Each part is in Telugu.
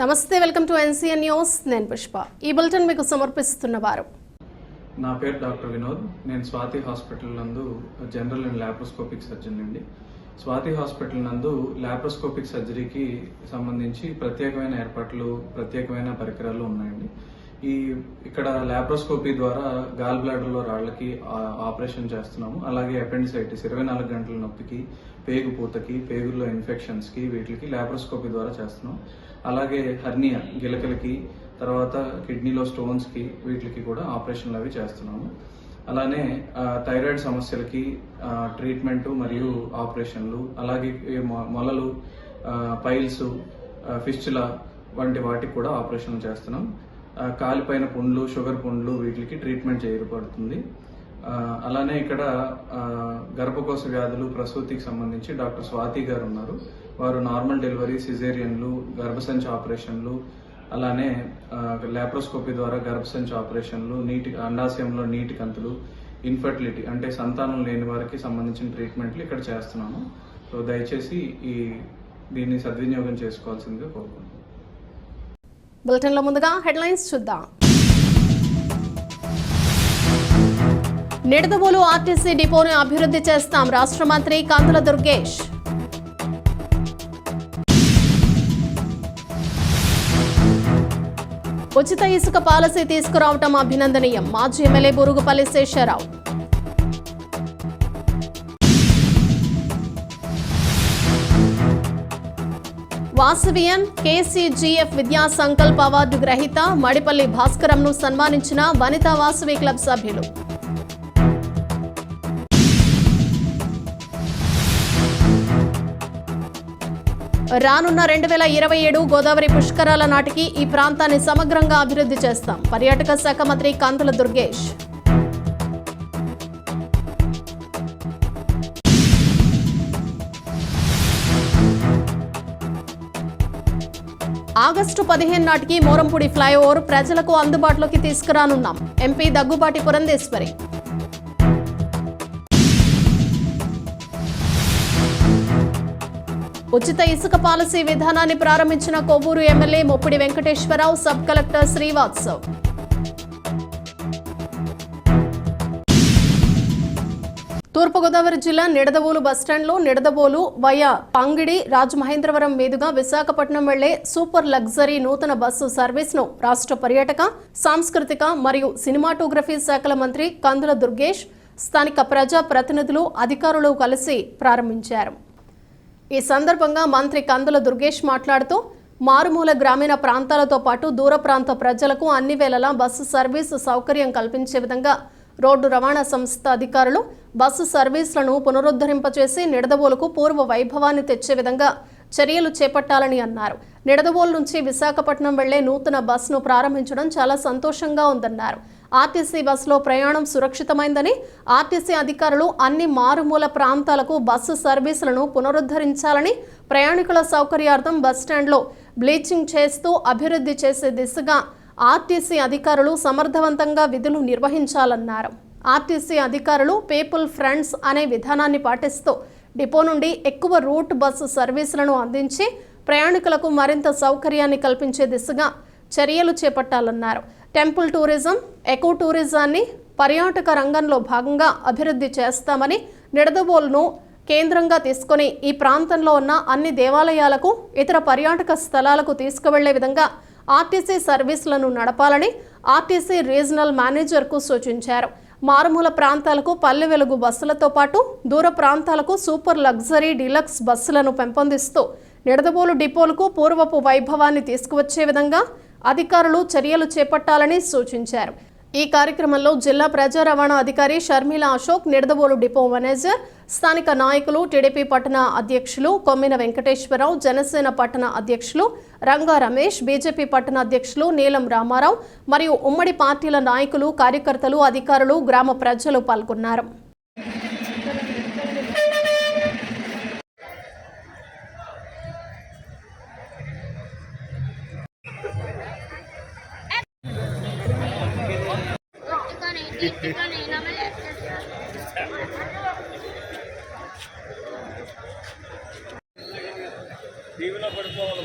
నమస్తే, వెల్కమ్ టు ఎన్సీఎన్ న్యూస్. నేను పుష్ప. ఈ బులెటిన్ మీకు సమర్పిస్తున్నవారు. నా పేరు డాక్టర్ వినోద్. నేను స్వాతి హాస్పిటల్ నందు జనరల్ అండ్ లాప్రోస్కోపిక్ సర్జన్ అండి. స్వాతి హాస్పిటల్ నందు లాప్రోస్కోపిక్ సర్జరీకి సంబంధించి ప్రత్యేకమైన ఏర్పాట్లు, ప్రత్యేకమైన పరికరాలు ఉన్నాయండి. ఇక్కడ లాప్రోస్కోపీ ద్వారా గాల్ బ్లాడర్లో రాళ్లకి ఆపరేషన్ చేస్తున్నాము. అలాగే అపెండిసైటిస్ 24 గంటల నొప్పికి, పేగు పూతకి, పేగుల్లో ఇన్ఫెక్షన్స్కి వీటికి లాప్రోస్కోపీ ద్వారా చేస్తున్నాం. అలాగే హర్నియా గిలకలకి, తర్వాత కిడ్నీలో స్టోన్స్కి వీటికి కూడా ఆపరేషన్లు అవి చేస్తున్నాము. అలానే థైరాయిడ్ సమస్యలకి ట్రీట్మెంట్ మరియు ఆపరేషన్లు, అలాగే మొలలు, పైల్స్, ఫిస్టులా వంటి వాటికి కూడా ఆపరేషన్లు చేస్తున్నాం. కాలిపైన పుండ్లు, షుగర్ పుండ్లు వీటికి ట్రీట్మెంట్ చేయబడుతుంది. అలానే ఇక్కడ గర్భకోశ వ్యాధులు, ప్రసూతికి సంబంధించి డాక్టర్ స్వాతి గారు ఉన్నారు. వారు నార్మల్ డెలివరీ, సిజేరియన్లు, గర్భసంచి ఆపరేషన్లు, అలానే లాప్రోస్కోపీ ద్వారా గర్భసంచి ఆపరేషన్లు, అండాశయంలో నీటి కంతులు, ఇన్ఫర్టిలిటీ అంటే సంతానం లేని వారికి సంబంధించిన ట్రీట్మెంట్లు ఇక్కడ చేస్తున్నాము. సో దయచేసి దీన్ని సద్వినియోగం చేసుకోవాల్సిందిగా కోరుకుంటున్నాను. బులెటిన్లో ముందుగా హెడ్లైన్స్ చూద్దాం. నిడదవోలు ఆర్టీసీ డిపోను అభివృద్ధి చేస్తాం, రాష్ట్ర మంత్రి కందుల దుర్గేష్. ఉచిత ఇసుక పాలసీ తీసుకురావటం అభినందనీయం, మాజీ ఎమ్మెల్యే బురుగుపల్లి శేషారావు. వాసవియన్ కేసీజీఎఫ్ విద్యా సంకల్ప అవార్డు గ్రహీత మడిపల్లి భాస్కరంను సన్మానించిన వనితా వాసవి క్లబ్ సభ్యులు. రానున్న 2027 గోదావరి పుష్కరాల నాటికి ఈ ప్రాంతాన్ని సమగ్రంగా అభివృద్ధి చేస్తాం, పర్యాటక శాఖ మంత్రి కందుల దుర్గేష్. ఆగస్టు 15 నాటికి మోరంపూడి ఫ్లైఓవర్ ప్రజలకు అందుబాటులోకి తీసుకురానున్నాం, ఎంపీ దగ్గుబాటి పురంధేశ్వరి. ఉచిత ఇసుక పాలసీ విధానాన్ని ప్రారంభించిన Kovvur MLA Muppidi Venkateswararao, sub collector Srivatsav. తూర్పుగోదావరి జిల్లా నిడదవోలు బస్టాండ్లో నిడదవోలు వయా పంగిడి రాజమహేంద్రవరం మీదుగా విశాఖపట్నం వెళ్లే సూపర్ లగ్జరీ నూతన బస్సు సర్వీస్ను రాష్ట్ర పర్యాటక, సాంస్కృతిక మరియు సినిమాటోగ్రఫీ శాఖల మంత్రి కందుల దుర్గేష్, స్థానిక ప్రజా ప్రతినిధులు, అధికారులు కలిసి ప్రారంభించారు. ఈ సందర్భంగా మంత్రి కందుల దుర్గేష్ మాట్లాడుతూ, మారుమూల గ్రామీణ ప్రాంతాలతో పాటు దూర ప్రాంత ప్రజలకు అన్ని వేళలా బస్సు సర్వీసు సౌకర్యం కల్పించే విధంగా రోడ్డు రవాణా సంస్థ అధికారులు బస్సు సర్వీసులను పునరుద్ధరింపచేసి నిడదవోలుకు పూర్వ వైభవాన్ని తెచ్చే విధంగా చర్యలు చేపట్టాలని అన్నారు. నిడదవోలు నుంచి విశాఖపట్నం వెళ్లే నూతన బస్సును ప్రారంభించడం చాలా సంతోషంగా ఉందన్నారు. ఆర్టీసీ బస్సులో ప్రయాణం సురక్షితమైందని, ఆర్టీసీ అధికారులు అన్ని మారుమూల ప్రాంతాలకు బస్సు సర్వీసులను పునరుద్ధరించాలని, ప్రయాణికుల సౌకర్యార్థం బస్టాండ్లో బ్లీచింగ్ చేస్తూ అభివృద్ధి చేసే దిశగా ఆర్టీసీ అధికారులు సమర్థవంతంగా విధులు నిర్వహించాలన్నారు. ఆర్టీసీ అధికారులు పీపుల్ ఫ్రెండ్స్ అనే విధానాన్ని పాటిస్తూ డిపో నుండి ఎక్కువ రూట్ బస్సు సర్వీసులను అందించి ప్రయాణికులకు మరింత సౌకర్యాన్ని కల్పించే దిశగా చర్యలు చేపట్టాలన్నారు. టెంపుల్ టూరిజం, ఎకో టూరిజాన్ని పర్యాటక రంగంలో భాగంగా అభివృద్ధి చేస్తామని, నిడదవోలును కేంద్రంగా తీసుకుని ఈ ప్రాంతంలో ఉన్న అన్ని దేవాలయాలకు, ఇతర పర్యాటక స్థలాలకు తీసుకువెళ్లే విధంగా ఆర్టీసీ సర్వీసులను నడపాలని ఆర్టీసీ రీజనల్ మేనేజర్కు సూచించారు. మారుమూల ప్రాంతాలకు పల్లె వెలుగు బస్సులతో పాటు దూర ప్రాంతాలకు సూపర్ లగ్జరీ డీలక్స్ బస్సులను పెంపొందిస్తూ నిడదవోలు డిపోలకు పూర్వపు వైభవాన్ని తీసుకువచ్చే విధంగా అధికారులు చర్యలు చేపట్టాలని సూచించారు. ఈ కార్యక్రమంలో జిల్లా ప్రజా రవాణా అధికారి షర్మిల అశోక్, నిడదవోలు డిపో మేనేజర్, స్థానిక నాయకులు, టీడీపీ పట్టణ అధ్యక్షులు కొమ్మిన వెంకటేశ్వరరావు, జనసేన పట్టణ అధ్యక్షులు రంగా రమేష్, బీజేపీ పట్టణ అధ్యక్షులు నీలం రామారావు మరియు ఉమ్మడి పార్టీల నాయకులు, కార్యకర్తలు, అధికారులు, గ్రామ ప్రజలు పాల్గొన్నారు. టీవీలో పడిపోవాలి.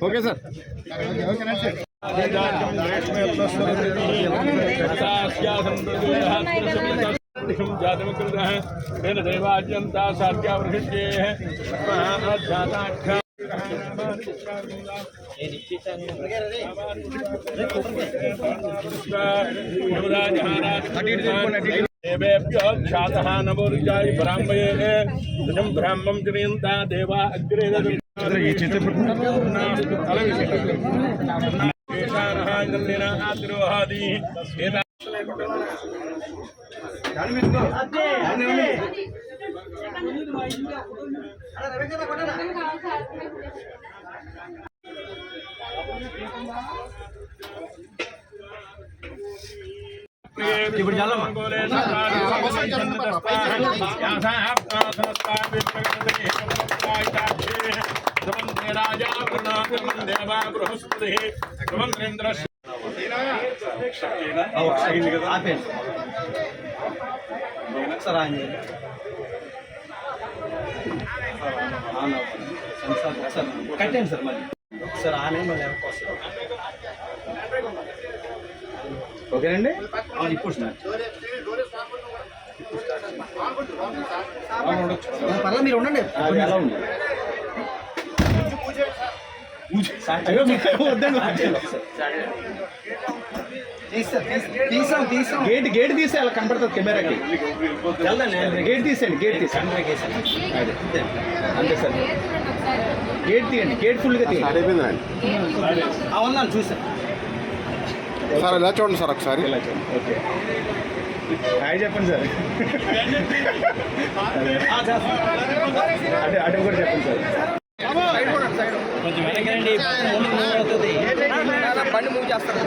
ఓకే సార్ तेन देवाज्यंता साध्यावृष्टे देवेभ्यो ख्यातः नवोर्जाय ब्राह्मणे तजं ब्राह्मं जनयन्ता देवा अग्रे राजा देवा बृहस्पति కట్టండి సార్ మళ్ళీ సార్ ఆనే మళ్ళీ ఓకేనండి ఇప్పుడు స్టార్ట్ పర్లేదు మీరు ఉండండి ఎలా ఉంది గేట్ తీసే అలా కనపడుతుంది కెమెరాకి గేట్ తీసేయండి అంతే సార్ గేట్ తీయండి గేట్ ఫుల్గా తీయండి అవునా చూసాను సార్ ఇలా చూడండి సార్ ఒకసారి ఇలా చూడండి ఓకే హాయ్ చెప్పండి సార్ అటు కూడా చెప్పండి సార్ కొంచెం వెనకండి బండి మూవ్ చేస్తారు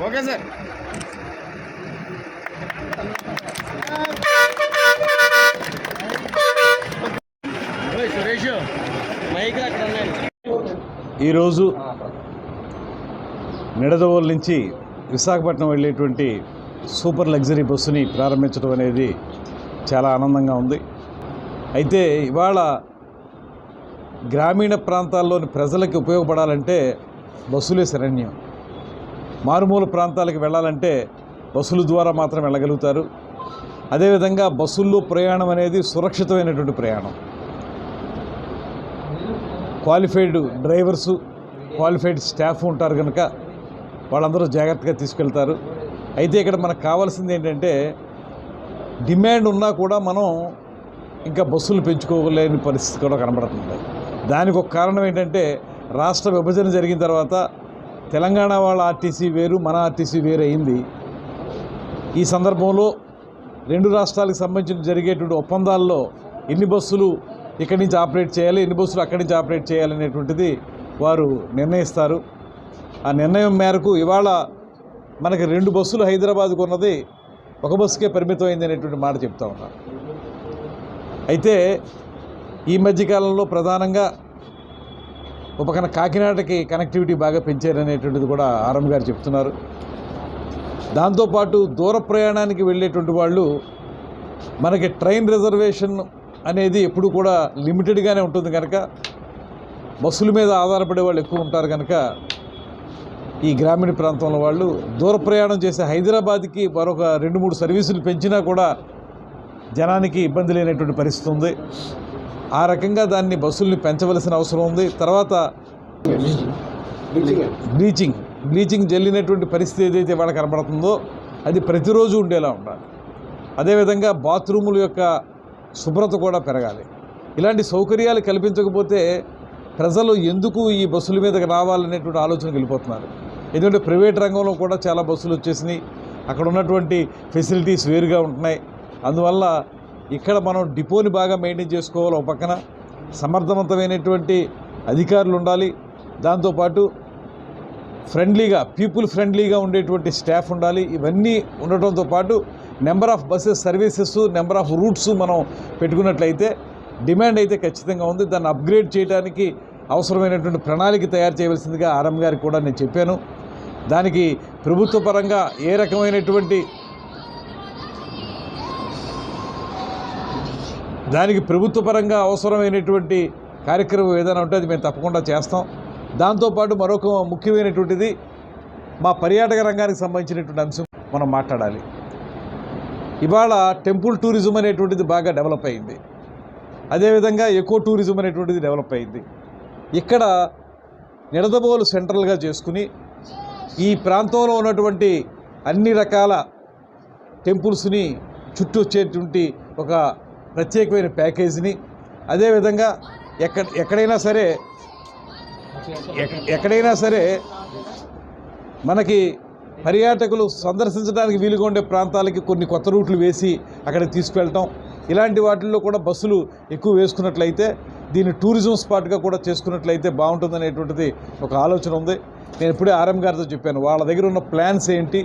ఓకే సార్ సురేష్ మైక్ అక్కడ ఉన్నాయి ఈరోజు నిడదవోలు నుంచి విశాఖపట్నం వెళ్ళేటువంటి సూపర్ లగ్జరీ బస్సుని ప్రారంభించడం అనేది చాలా ఆనందంగా ఉంది. అయితే ఇవాళ గ్రామీణ ప్రాంతాల్లోని ప్రజలకు ఉపయోగపడాలంటే బస్సులే శరణ్యం. మారుమూల ప్రాంతాలకు వెళ్ళాలంటే బస్సుల ద్వారా మాత్రం వెళ్ళగలుగుతారు. అదేవిధంగా బస్సుల్లో ప్రయాణం అనేది సురక్షితమైనటువంటి ప్రయాణం. క్వాలిఫైడ్ డ్రైవర్సు, క్వాలిఫైడ్ స్టాఫ్ ఉంటారు కనుక వాళ్ళందరూ జాగ్రత్తగా తీసుకెళ్తారు. అయితే ఇక్కడ మనకు కావాల్సింది ఏంటంటే డిమాండ్ ఉన్నా కూడా మనం ఇంకా బస్సులు పెంచుకోలేని పరిస్థితి కూడా కనబడుతుంది. దానికి ఒక కారణం ఏంటంటే రాష్ట్ర విభజన జరిగిన తర్వాత తెలంగాణ వాళ్ళ ఆర్టీసీ వేరు, మన ఆర్టీసీ వేరు అయింది. ఈ సందర్భంలో రెండు రాష్ట్రాలకు సంబంధించిన జరిగేటువంటి ఒప్పందాల్లో ఎన్ని బస్సులు ఇక్కడి నుంచి ఆపరేట్ చేయాలి, ఎన్ని బస్సులు అక్కడి నుంచి ఆపరేట్ చేయాలనేటువంటిది వారు నిర్ణయిస్తారు. ఆ నిర్ణయం మేరకు ఇవాళ మనకి 2 బస్సులు హైదరాబాద్కు ఉన్నది ఒక బస్సుకే పరిమితమైంది అనేటువంటి మాట చెప్తా ఉన్నారు. అయితే ఈ మధ్యకాలంలో ప్రధానంగా ఒక పక్కన కాకినాడకి కనెక్టివిటీ బాగా పెంచారనేటువంటిది కూడా ఆర్ఎం గారు చెప్తున్నారు. దాంతోపాటు దూర ప్రయాణానికి వెళ్ళేటువంటి వాళ్ళు మనకి ట్రైన్ రిజర్వేషన్ అనేది ఎప్పుడు కూడా లిమిటెడ్గానే ఉంటుంది కనుక బస్సుల మీద ఆధారపడే వాళ్ళు ఎక్కువ ఉంటారు కనుక ఈ గ్రామీణ ప్రాంతంలో వాళ్ళు దూర ప్రయాణం చేసే హైదరాబాద్కి మరొక 2-3 సర్వీసులు పెంచినా కూడా జనానికి ఇబ్బంది లేనటువంటి పరిస్థితి ఉంది. ఆ రకంగా దాన్ని బస్సుల్ని పెంచవలసిన అవసరం ఉంది. తర్వాత బ్లీచింగ్ జల్లినటువంటి పరిస్థితి ఏదైతే వాళ్ళకి కనబడుతుందో అది ప్రతిరోజు ఉండేలా ఉండాలి. అదేవిధంగా బాత్రూముల యొక్క శుభ్రత కూడా పెరగాలి. ఇలాంటి సౌకర్యాలు కల్పించకపోతే ప్రజలు ఎందుకు ఈ బస్సుల మీదకి రావాలనేటువంటి ఆలోచనకు వెళ్ళిపోతున్నారు. ఎందుకంటే ప్రైవేట్ రంగంలో కూడా చాలా బస్సులు వచ్చేసినాయి. అక్కడ ఉన్నటువంటి ఫెసిలిటీస్ వేరుగా ఉంటున్నాయి. అందువల్ల ఇక్కడ మనం డిపోని బాగా మెయింటైన్ చేసుకోవాలి. ఒక పక్కన సమర్థవంతమైనటువంటి అధికారులు ఉండాలి. దాంతోపాటు ఫ్రెండ్లీగా పీపుల్ ఫ్రెండ్లీగా ఉండేటువంటి స్టాఫ్ ఉండాలి. ఇవన్నీ ఉండటంతో పాటు number of buses services, number of roots మనం పెట్టుకున్నట్లయితే డిమాండ్ అయితే ఖచ్చితంగా ఉంది. దాన్ని అప్గ్రేడ్ చేయడానికి అవసరమైనటువంటి ప్రణాళిక తయారు చేయవలసిందిగా ఆర్ఎం గారికి కూడా నేను చెప్పాను. దానికి ప్రభుత్వ పరంగా ఏ రకమైనటువంటి అవసరమైనటువంటి కార్యక్రమం ఏదైనా ఉంటే అది మేము తప్పకుండా చేస్తాం. దాంతోపాటు మరొక ముఖ్యమైనటువంటిది మా పర్యాటక రంగానికి సంబంధించినటువంటి అంశం మనం మాట్లాడాలి. ఇవాళ టెంపుల్ టూరిజం అనేటువంటిది బాగా డెవలప్ అయింది. అదేవిధంగా ఎకో టూరిజం అనేటువంటిది డెవలప్ అయింది. ఇక్కడ నిడదవోలు సెంట్రల్గా చేసుకుని ఈ ప్రాంతంలో ఉన్నటువంటి అన్ని రకాల టెంపుల్స్ని చుట్టూ వచ్చేటువంటి ఒక ప్రత్యేకమైన ప్యాకేజీని, అదేవిధంగా ఎక్కడైనా సరే మనకి పర్యాటకులు సందర్శించడానికి వీలుగా ఉండే ప్రాంతాలకి కొన్ని కొత్త రూట్లు వేసి అక్కడికి తీసుకువెళ్ళటం, ఇలాంటి వాటిల్లో కూడా బస్సులు ఎక్కువ వేసుకున్నట్లయితే దీన్ని టూరిజం స్పాట్గా కూడా చేసుకున్నట్లయితే బాగుంటుందనేటువంటిది ఒక ఆలోచన ఉంది. నేను ఇప్పుడే ఆర్ఎం గారితో చెప్పాను, వాళ్ళ దగ్గర ఉన్న ప్లాన్స్ ఏంటి,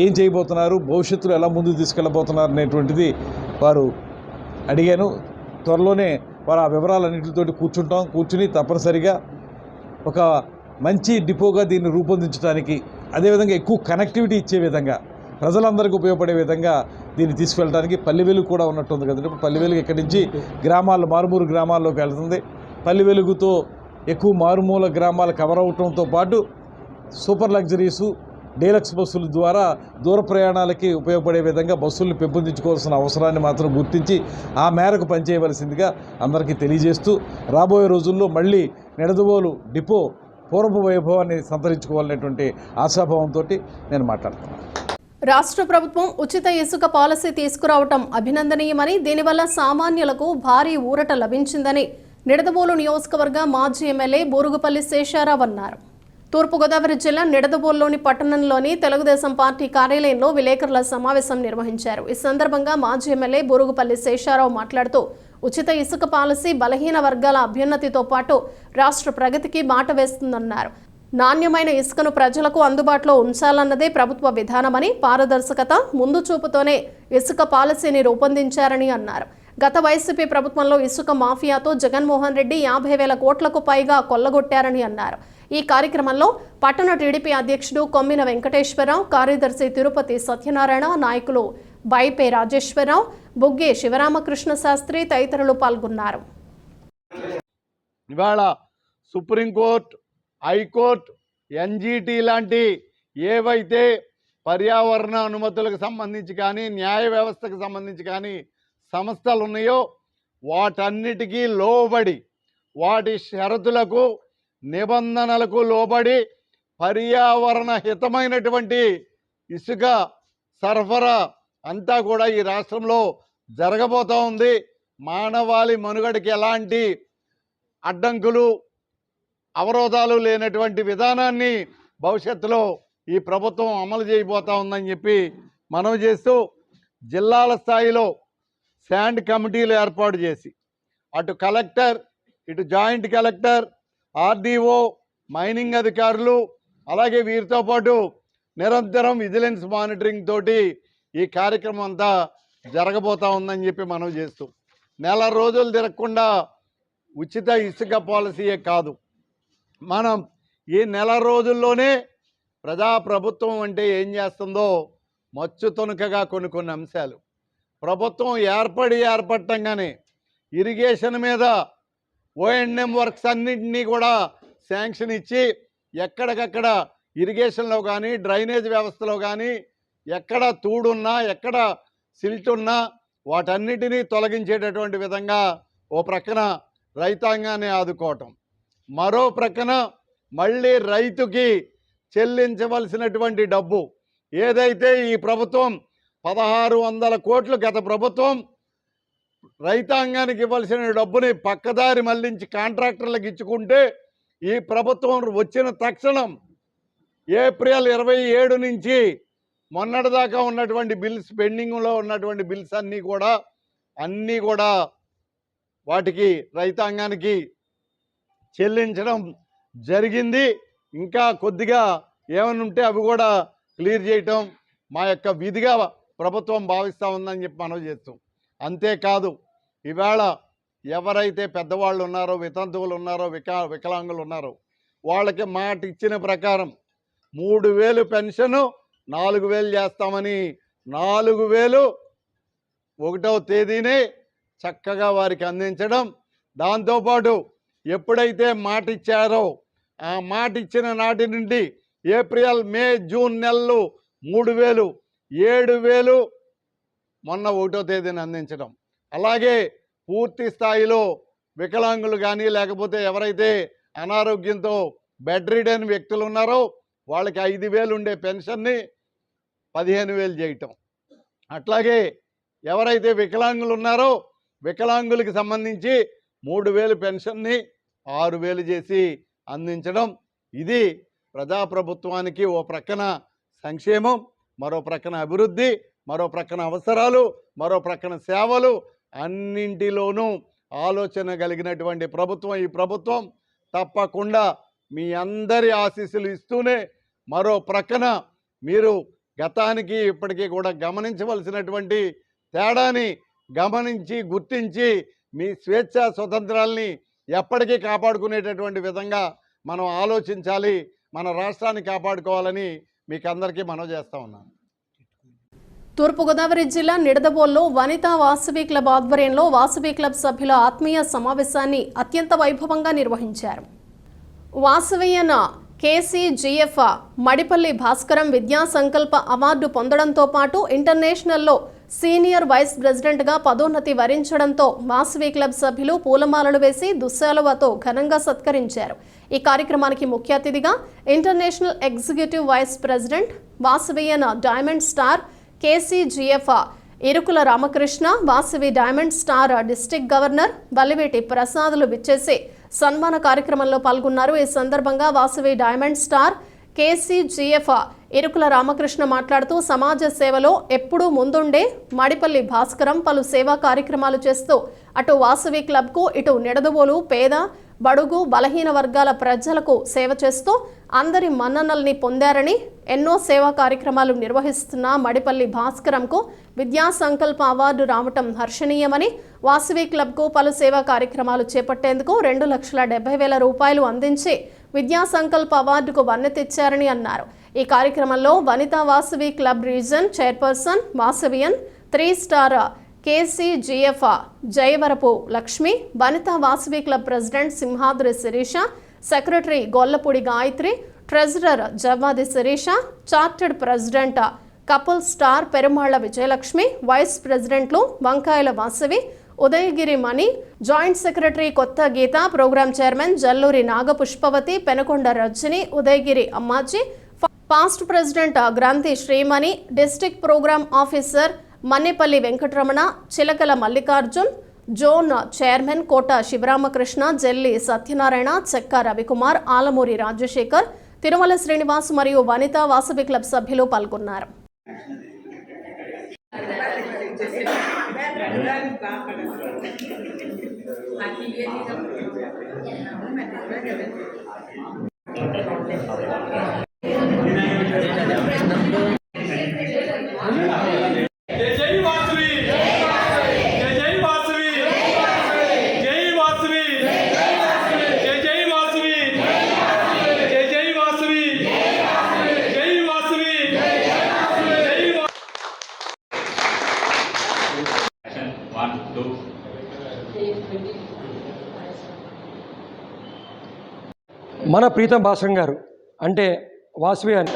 ఏం చేయబోతున్నారు, భవిష్యత్తులో ఎలా ముందుకు తీసుకెళ్ళబోతున్నారు అనేటువంటిది వారు అడిగాను. త్వరలోనే వారు ఆ వివరాలన్నింటితోటి కూర్చుని తప్పనిసరిగా ఒక మంచి డిపోగా దీన్ని రూపొందించడానికి, అదేవిధంగా ఎక్కువ కనెక్టివిటీ ఇచ్చే విధంగా, ప్రజలందరికీ ఉపయోగపడే విధంగా దీన్ని తీసుకెళ్ళడానికి పల్లె వెలుగు కూడా ఉన్నట్టుంది కదండి. ఇప్పుడు పల్లె వెలుగు ఇక్కడి నుంచి మారుమూల గ్రామాల్లోకి వెళ్తుంది. పల్లె వెలుగుతో ఎక్కువ మారుమూల గ్రామాలు కవర్ అవటంతో పాటు సూపర్ లగ్జరీసు, డీలక్స్ బస్సుల ద్వారా దూర ప్రయాణాలకి ఉపయోగపడే విధంగా బస్సులను పెంపొందించుకోవాల్సిన అవసరాన్ని మాత్రం గుర్తించి ఆ మేరకు పనిచేయవలసిందిగా అందరికీ తెలియజేస్తూ, రాబోయే రోజుల్లో మళ్ళీ నిడదవోలు డిపో పూర్వపు వైభవాన్ని సంతరించుకోవాలనేటువంటి ఆశాభావంతో నేను మాట్లాడుతున్నాను. రాష్ట్ర ప్రభుత్వం ఉచిత ఇసుక పాలసీ తీసుకురావటం అభినందనీయమని, దీనివల్ల సామాన్యులకు భారీ ఊరట లభించిందని నిడదవోలు నియోజకవర్గ మాజీ ఎమ్మెల్యే బూరుగుపల్లి శేషారావు అన్నారు. తూర్పుగోదావరి జిల్లా నిడదవోలులోని పట్టణంలోని తెలుగుదేశం పార్టీ కార్యాలయంలో విలేకరుల సమావేశం నిర్వహించారు. ఈ సందర్భంగా మాజీ ఎమ్మెల్యే బూరుగుపల్లి శేషారావు మాట్లాడుతూ, ఉచిత ఇసుక పాలసీ బలహీన వర్గాల అభ్యున్నతితో పాటు రాష్ట్ర ప్రగతికి బాట వేస్తుందన్నారు. నాణ్యమైన ఇసుకను ప్రజలకు అందుబాటులో ఉంచాలన్నదే ప్రభుత్వ విధానమని, పారదర్శకత, ముందు చూపుతోనే ఇసుక పాలసీని రూపొందించారని అన్నారు. గత వైసీపీ ప్రభుత్వంలో ఇసుక మాఫియాతో జగన్మోహన్ రెడ్డి 50,000 కోట్లకు పైగా కొల్లగొట్టారని అన్నారు. ఈ కార్యక్రమంలో పట్టణ టీడీపీ అధ్యక్షుడు కొమ్మిన వెంకటేశ్వరరావు, కార్యదర్శి తిరుపతి సత్యనారాయణ, నాయకులు బైపే రాజేశ్వరరావు, బుగ్గే శివరామకృష్ణ శాస్త్రి తదితరులు పాల్గొన్నారు. ఇవాళ సుప్రీంకోర్టు, హైకోర్టు, ఎన్జిటి లాంటి ఏవైతే పర్యావరణ అనుమతులకు సంబంధించి కానీ, న్యాయ వ్యవస్థకు సంబంధించి కానీ సంస్థలు ఉన్నాయో వాటన్నిటికీ లోబడి, వాటి షరతులకు నిబంధనలకు లోబడి పర్యావరణ హితమైనటువంటి ఇసుక సరఫరా అంతా కూడా ఈ రాష్ట్రంలో జరగబోతూ ఉంది. మానవాళి మనుగడకి ఎలాంటి అడ్డంకులు, అవరోధాలు లేనటువంటి విధానాన్ని భవిష్యత్తులో ఈ ప్రభుత్వం అమలు చేయబోతా ఉందని చెప్పి మనవి చేస్తూ, జిల్లాల స్థాయిలో శాండ్ కమిటీలు ఏర్పాటు చేసి అటు కలెక్టర్, ఇటు జాయింట్ కలెక్టర్, ఆర్డీఓ, మైనింగ్ అధికారులు, అలాగే వీరితో పాటు నిరంతరం విజిలెన్స్ మానిటరింగ్ తోటి ఈ కార్యక్రమం అంతా జరగబోతా ఉందని చెప్పి మనం చేస్తూ, నెల రోజులు తిరగకుండా ఉచిత ఇసుక పాలసీయే కాదు, మనం ఈ నెల రోజుల్లోనే ప్రజాప్రభుత్వం అంటే ఏం చేస్తుందో మచ్చు తొనుకగా కొన్ని అంశాలు, ప్రభుత్వం ఏర్పడటంగానే ఇరిగేషన్ మీద ఓఎండ్ఎం వర్క్స్ అన్నింటినీ కూడా శాంక్షన్ ఇచ్చి ఎక్కడికక్కడ ఇరిగేషన్లో కానీ, డ్రైనేజ్ వ్యవస్థలో కానీ ఎక్కడ తూడున్నా, ఎక్కడ సిల్ట్ ఉన్నా వాటన్నిటినీ తొలగించేటటువంటి విధంగా ఓ ప్రక్కన రైతాంగాన్ని ఆదుకోవటం, మరో ప్రక్కన మళ్ళీ రైతుకి చెల్లించవలసినటువంటి డబ్బు ఏదైతే ఈ ప్రభుత్వం 1,600 కోట్లు గత ప్రభుత్వం రైతాంగానికి ఇవ్వాల్సిన డబ్బుని పక్కదారి మళ్లించి కాంట్రాక్టర్లకు ఇచ్చుకుంటే, ఈ ప్రభుత్వం వచ్చిన తక్షణం ఏప్రిల్ 27 నుంచి మొన్నటిదాకా ఉన్నటువంటి బిల్స్, పెండింగ్లో ఉన్నటువంటి బిల్స్ అన్నీ కూడా వాటికి రైతాంగానికి చెల్లించడం జరిగింది. ఇంకా కొద్దిగా ఏమైనా ఉంటే అవి కూడా క్లియర్ చేయటం మా యొక్క విధిగా ప్రభుత్వం భావిస్తూ ఉందని చెప్పి మనం చేస్తాం. అంతేకాదు ఇవాళ ఎవరైతే పెద్దవాళ్ళు ఉన్నారో, వితంతువులు ఉన్నారో, వికలాంగులు ఉన్నారో వాళ్ళకి మాట ఇచ్చిన ప్రకారం 3000 పెన్షను 4000 చేస్తామని 4000 1వ తేదీనే చక్కగా వారికి అందించడం. దాంతోపాటు ఎప్పుడైతే మాట ఇచ్చారో ఆ మాట ఇచ్చిన నాటి నుండి ఏప్రిల్, మే, జూన్ నెలలు 3000, 7000 మొన్న 1వ తేదీని అందించడం. అలాగే పూర్తి స్థాయిలో వికలాంగులు కానీ లేకపోతే ఎవరైతే అనారోగ్యంతో బెడ్ రిడెన్ వ్యక్తులు ఉన్నారో వాళ్ళకి 5000 ఉండే పెన్షన్ని 15000 చేయటం. అట్లాగే ఎవరైతే వికలాంగులు ఉన్నారో వికలాంగులకి సంబంధించి 3000 పెన్షన్ని 6000 చేసి అందించడం. ఇది ప్రజాప్రభుత్వానికి ఓ ప్రక్కన సంక్షేమం, మరో ప్రక్కన అభివృద్ధి, మరో ప్రక్కన అవసరాలు, మరో ప్రక్కన సేవలు, అన్నింటిలోనూ ఆలోచన కలిగినటువంటి ప్రభుత్వం ఈ ప్రభుత్వం. తప్పకుండా మీ అందరి ఆశీస్సులు ఇస్తూనే మరో ప్రక్కన మీరు గతానికి ఇప్పటికీ కూడా గమనించవలసినటువంటి తేడాని గమనించి గుర్తించి మీ స్వేచ్ఛ స్వతంత్రాల్ని ఎప్పటికీ కాపాడుకునేటటువంటి విధంగా మనం ఆలోచించాలి, మన రాష్ట్రాన్ని కాపాడుకోవాలని మీకు అందరికీ మనవి చేస్తా ఉన్నాను. తూర్పుగోదావరి జిల్లా నిడదవోలులో వనితా వాసవి క్లబ్ ఆధ్వర్యంలో వాసవి క్లబ్ సభ్యుల ఆత్మీయ సమావేశాన్ని అత్యంత వైభవంగా నిర్వహించారు. వాసవియన కేసీజీఎఫ్ మడిపల్లి భాస్కరం విద్యా సంకల్ప అవార్డు పొందడంతో పాటు ఇంటర్నేషనల్లో సీనియర్ వైస్ ప్రెసిడెంట్గా పదోన్నతి వరించడంతో వాసవి క్లబ్ సభ్యులు పూలమాలలు వేసి దుస్సాలువతో ఘనంగా సత్కరించారు. ఈ కార్యక్రమానికి ముఖ్య అతిథిగా international executive vice president Vasavian diamond star KCGF Irukula Ramakrishna, Vasavi diamond star district governor Balliveti Prasadulu విచ్చేసి సన్మాన కార్యక్రమంలో పాల్గొన్నారు. ఈ సందర్భంగా Vasavi diamond star KCGF Irukula Ramakrishna మాట్లాడుతూ సమాజ సేవలో ఎప్పుడూ ముందుండే మడిపల్లి భాస్కరం పలు సేవా కార్యక్రమాలు చేస్తూ అటు వాసవి క్లబ్కు ఇటు నిడదవోలు పేద బడుగు బలహీన వర్గాల ప్రజలకు సేవ చేస్తూ అందరి మన్ననల్ని పొందారని, ఎన్నో సేవా కార్యక్రమాలు నిర్వహిస్తున్న మడిపల్లి భాస్కరంకు విద్యా సంకల్ప అవార్డు రావటం హర్షణీయమని, వాసవి క్లబ్కు పలు సేవా కార్యక్రమాలు చేపట్టేందుకు 2,70,000 రూపాయలు అందించి విద్యా సంకల్ప అవార్డుకు వన్నె తెచ్చారని అన్నారు. ఈ కార్యక్రమంలో Vanitha Vasavi club region chairperson Vasavian 3 star KCGF Jayavarapu Lakshmi, Vanitha Vasavi club president Simhadri Sirisha, secretary Gollapudi Gayatri, treasurer Javvadi Sirisha, chartered president couple star Perumalla Vijayalakshmi, vice ప్రెసిడెంట్లు Vankayala Vasavi, Udayagiri Mani, joint secretary Kotha Geetha, program chairman Jalluri Nagapushpavathi, Penakonda Rajani, Udayagiri Ammaji, past president Granthi Srimani, district program officer Mannepalli Venkataramana, Chilakala Mallikarjun, zone chairman Kota Sivaramakrishna, Jalli Satyanarayana, చెక్క రవికుమార్, ఆలమూరి రాజశేఖర్, తిరుమల శ్రీనివాస్ మరియు వనితా వాసవి క్లబ్ సభ్యులు పాల్గొన్నారు. మన ప్రీతం భాస్కర్ గారు అంటే వాసవి అని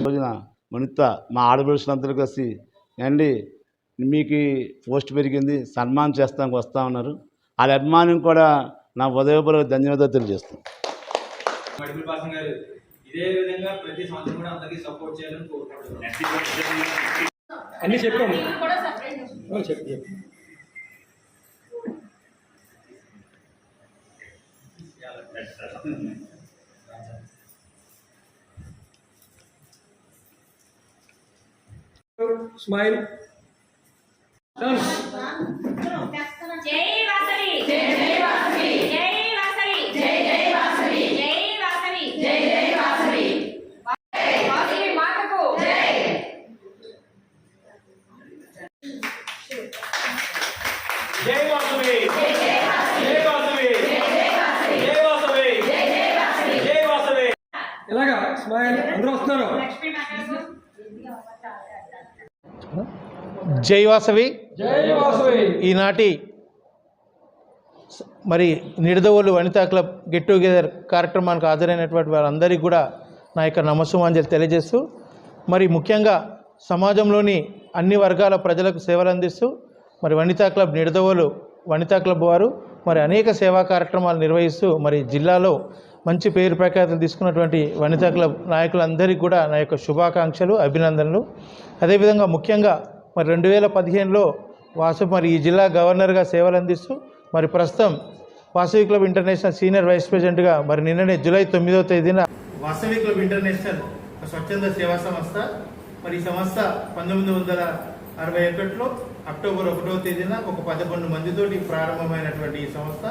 రోజున మనిత మా ఆడపడుచులందరూ కలిసి అండి మీకు పోస్ట్ పెరిగింది సన్మానం చేస్తానికి వస్తూ ఉన్నారు. వాళ్ళ అభిమానం కూడా నా ఉదయపూర్వక ధన్యవాదాలు తెలియజేస్తాను. ఇదే విధంగా ప్రతి సంవత్సరం కూడా అందరికీ సపోర్ట్ చేయాలని కోరుకుంటున్నాను. అన్నీ చెప్పాము. స్మైల్. జై వాసవి జై జై వాసవి జై వాసవి జై జై వాసవి జై వాసవి జై జై వాసవి వాసవి మాతకు జై. జై వాసవి జై వాసవి జై వాసవి జై వాసవి. ఇలాగా స్మైల్. అందరూ వస్తున్నారు. లక్ష్మీ మాతకు జై వాసవి. జై వాసవి. ఈనాటి మరి Nidadavolu Vanitha club get together కార్యక్రమానికి హాజరైనటువంటి వారందరికీ కూడా నా యొక్క నమస్సుమాంజలి తెలియజేస్తూ, మరి ముఖ్యంగా సమాజంలోని అన్ని వర్గాల ప్రజలకు సేవలు అందిస్తూ మరి వనితా క్లబ్ నిడదవోలు వనితా క్లబ్ వారు మరి అనేక సేవా కార్యక్రమాలు నిర్వహిస్తూ మరి జిల్లాలో మంచి పేరు ప్రఖ్యాతులు తీసుకున్నటువంటి వనితా క్లబ్ నాయకులందరికీ కూడా నా యొక్క శుభాకాంక్షలు, అభినందనలు. అదేవిధంగా ముఖ్యంగా మరి 2015లో మరి ఈ జిల్లా గవర్నర్గా సేవలు అందిస్తూ మరి ప్రస్తుతం Vasavi club international senior vice ప్రెసిడెంట్గా మరి నిన్ననే జూలై 9వ తేదీన వాసవి క్లబ్ ఇంటర్నేషనల్ స్వచ్ఛంద సేవా సంస్థ. మరి ఈ సంస్థ 1961లో అక్టోబర్ 1వ తేదీన ఒక 11 మందితోటి ప్రారంభమైనటువంటి ఈ సంస్థ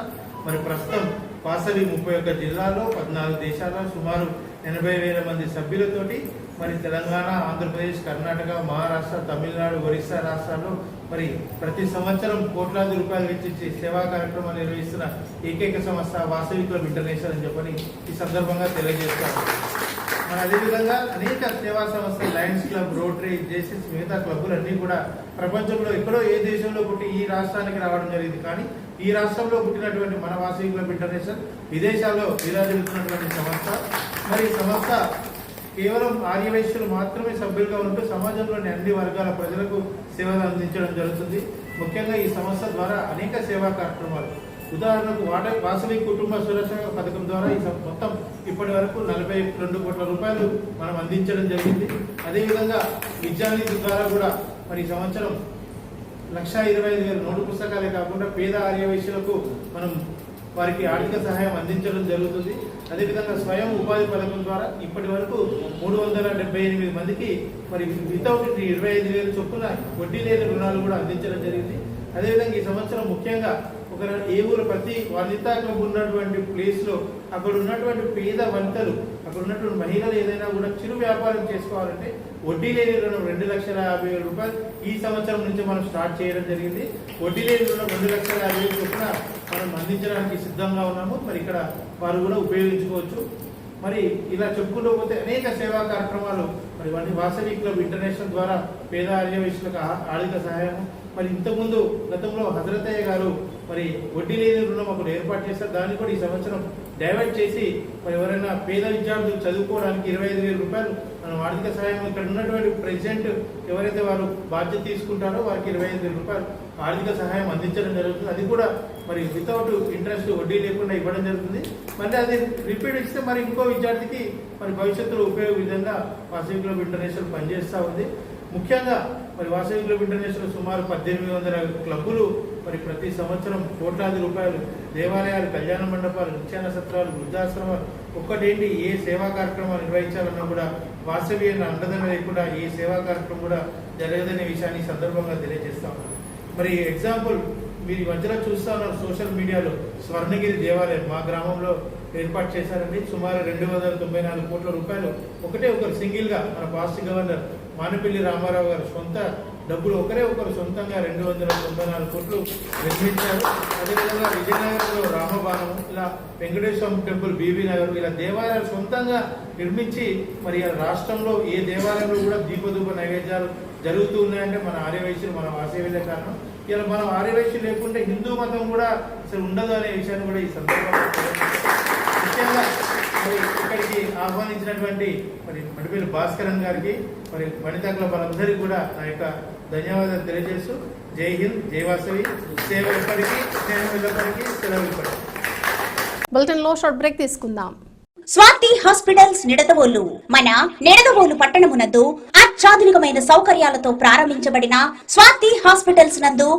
మరి ప్రస్తుతం వాసవి 31 జిల్లాలో 14 దేశాల్లో సుమారు 80,000 మంది సభ్యులతోటి మరి తెలంగాణ, ఆంధ్రప్రదేశ్, కర్ణాటక, మహారాష్ట్ర, తమిళనాడు, ఒరిస్సా రాష్ట్రాల్లో మరి ప్రతి సంవత్సరం కోట్లాది రూపాయలు వెచ్చించి సేవా కార్యక్రమాలు నిర్వహిస్తున్న ఏకైక సంస్థ వాసవి క్లబ్ ఇంటర్నేషనల్ అని చెప్పని ఈ సందర్భంగా తెలియజేస్తాము. మరి అదేవిధంగా అనేక సేవా సంస్థలు లయన్స్ క్లబ్, రోటరీ, జేసీస్, మిగతా క్లబ్బులన్నీ కూడా ప్రపంచంలో ఎక్కడో ఏ దేశంలో పుట్టి ఈ రాష్ట్రానికి రావడం జరిగింది. కానీ ఈ రాష్ట్రంలో పుట్టినటువంటి మన వాసవి క్లబ్ ఇంటర్నేషనల్ విదేశాల్లో విరాజిల్లుతున్నటువంటి సంస్థ. మరి ఈ సంస్థ కేవలం ఆర్యవైశ్యులు మాత్రమే సభ్యులుగా ఉంటూ సమాజంలోని అన్ని వర్గాల ప్రజలకు సేవలు అందించడం జరుగుతుంది. ముఖ్యంగా ఈ సంస్థ ద్వారా అనేక సేవా కార్యక్రమాలు, ఉదాహరణకు వాసవి కుటుంబ సురక్ష పథకం ద్వారా ఈ మొత్తం ఇప్పటి వరకు 42 కోట్ల రూపాయలు మనం అందించడం జరిగింది. అదేవిధంగా విద్యానిధి ద్వారా కూడా మరి ఈ సంవత్సరం 1,25,000 నోటు పుస్తకాలే కాకుండా పేద ఆర్యవైశ్యులకు మనం వారికి ఆర్థిక సహాయం అందించడం జరుగుతుంది. అదేవిధంగా స్వయం ఉపాధి పథకం ద్వారా ఇప్పటి వరకు 378 మందికి మరి వితౌట్ 25,000 చొప్పున వడ్డీ లేని రుణాలు కూడా అందించడం జరిగింది. అదేవిధంగా ఈ సంవత్సరం ముఖ్యంగా ఏ ఊరు ప్రతి వనితా క్లబ్ ఉన్నటువంటి ప్లేస్లో అక్కడ ఉన్నటువంటి పేద వనితలు, అక్కడ ఉన్నటువంటి మహిళలు ఏదైనా కూడా చిరు వ్యాపారం చేసుకోవాలంటే వడ్డీ లేని రుణం 2,50,000 రూపాయలు ఈ సంవత్సరం నుంచి మనం స్టార్ట్ చేయడం జరిగింది. వడ్డీ లేని రుణం 2,50,000 చొప్పున మనం అందించడానికి సిద్ధంగా ఉన్నాము. మరి ఇక్కడ వారు కూడా ఉపయోగించుకోవచ్చు. మరి ఇలా చెప్పుకుంటూ పోతే అనేక సేవా కార్యక్రమాలు మరి వాసవి క్లబ్ ఇంటర్నేషనల్ ద్వారా పేద ఆర్యవైశ్యులకు ఆర్థిక సహాయం. మరి ఇంతకుముందు గతంలో హజరతయ్య గారు మరి వడ్డీ లేని రుణం ఒకటి ఏర్పాటు చేస్తారు. దాన్ని కూడా ఈ సంవత్సరం డైవర్ట్ చేసి మరి ఎవరైనా పేద విద్యార్థులు చదువుకోవడానికి 25,000 రూపాయలు మనం ఆర్థిక సహాయం ఇక్కడ ఉన్నటువంటి ప్రెసిడెంట్ ఎవరైతే వారు బాధ్యత తీసుకుంటారో వారికి 25,000 రూపాయలు ఆర్థిక సహాయం అందించడం జరుగుతుంది. అది కూడా మరి వితౌట్ ఇంట్రెస్ట్ వడ్డీ లేకుండా ఇవ్వడం జరుగుతుంది. మళ్ళీ అది రిపీట్ ఇస్తే మరి ఇంకో విద్యార్థికి మరి భవిష్యత్తులో ఉపయోగ విధంగా వాసవి క్లబ్ ఇంటర్నేషనల్ పనిచేస్తూ ఉంది. ముఖ్యంగా మరి వాసవి క్లబ్ ఇంటర్నేషనల్ సుమారు 1,800 క్లబ్బులు మరి ప్రతి సంవత్సరం కోట్లాది రూపాయలు దేవాలయాలు, కళ్యాణ మండపాలు, నిత్యాన సత్రాలు, వృద్ధాశ్రమాలు ఒక్కటేంటి ఏ సేవా కార్యక్రమాలు నిర్వహించాలన్నా కూడా వాసవి అన్న అండదండ లేకుండా ఏ సేవా కార్యక్రమం కూడా జరగదనే విషయాన్ని సందర్భంగా తెలియజేస్తా ఉన్నాను. మరి ఎగ్జాంపుల్ మీరు మధ్యలో చూస్తా ఉన్నారు సోషల్ మీడియాలో స్వర్ణగిరి దేవాలయం మా గ్రామంలో ఏర్పాటు చేశారండి. సుమారు 294 కోట్ల రూపాయలు ఒకరు సింగిల్గా మన పాస్ట్ గవర్నర్ మానపల్లి రామారావు గారు సొంత డబ్బులు ఒకరు సొంతంగా 294 కోట్లు నిర్మించారు. అదేవిధంగా విజయనగరంలో రామబాణం, ఇలా వెంకటేశ్వర టెంపుల్, బీబీ నగర్, ఇలా దేవాలయాలు సొంతంగా నిర్మించి మరి రాష్ట్రంలో ఏ దేవాలయంలో కూడా దీపధూప నైవేద్యాలు జరుగుతూ ఉన్నాయంటే మన ఆర్యవైశ్యులు, మన వాసవిలే కారణం. ఇలా మనం ఆర్యవైశ్యులు లేకుంటే హిందూ మతం కూడా అసలు ఉండదు అనే విషయాన్ని కూడా ఈ సందర్భంగా ముఖ్యంగా మరి ఇక్కడికి ఆహ్వానించినటువంటి మరి మడిపల్లి భాస్కరన్ గారికి మరి వనితా క్లబ్ అందరికీ కూడా నా యొక్క ధన్యవాదాలు తెలియజేస్తూ జై హింద్, జై వాసవి, సేవ ఎప్పటికీ, స్నేహం ఎప్పటికీ, సెలవు ఇప్పటికీ. బులెటిన్ లో షార్ట్ బ్రేక్ తీసుకుందాం. స్వాతి హాస్పిటల్స్ నిడదవోలు. మన నిడదవోలు పట్టణమునందు అత్యాధునికమైన సౌకర్యాలతో ప్రారంభించబడిన స్వాతి హాస్పిటల్స్ నందు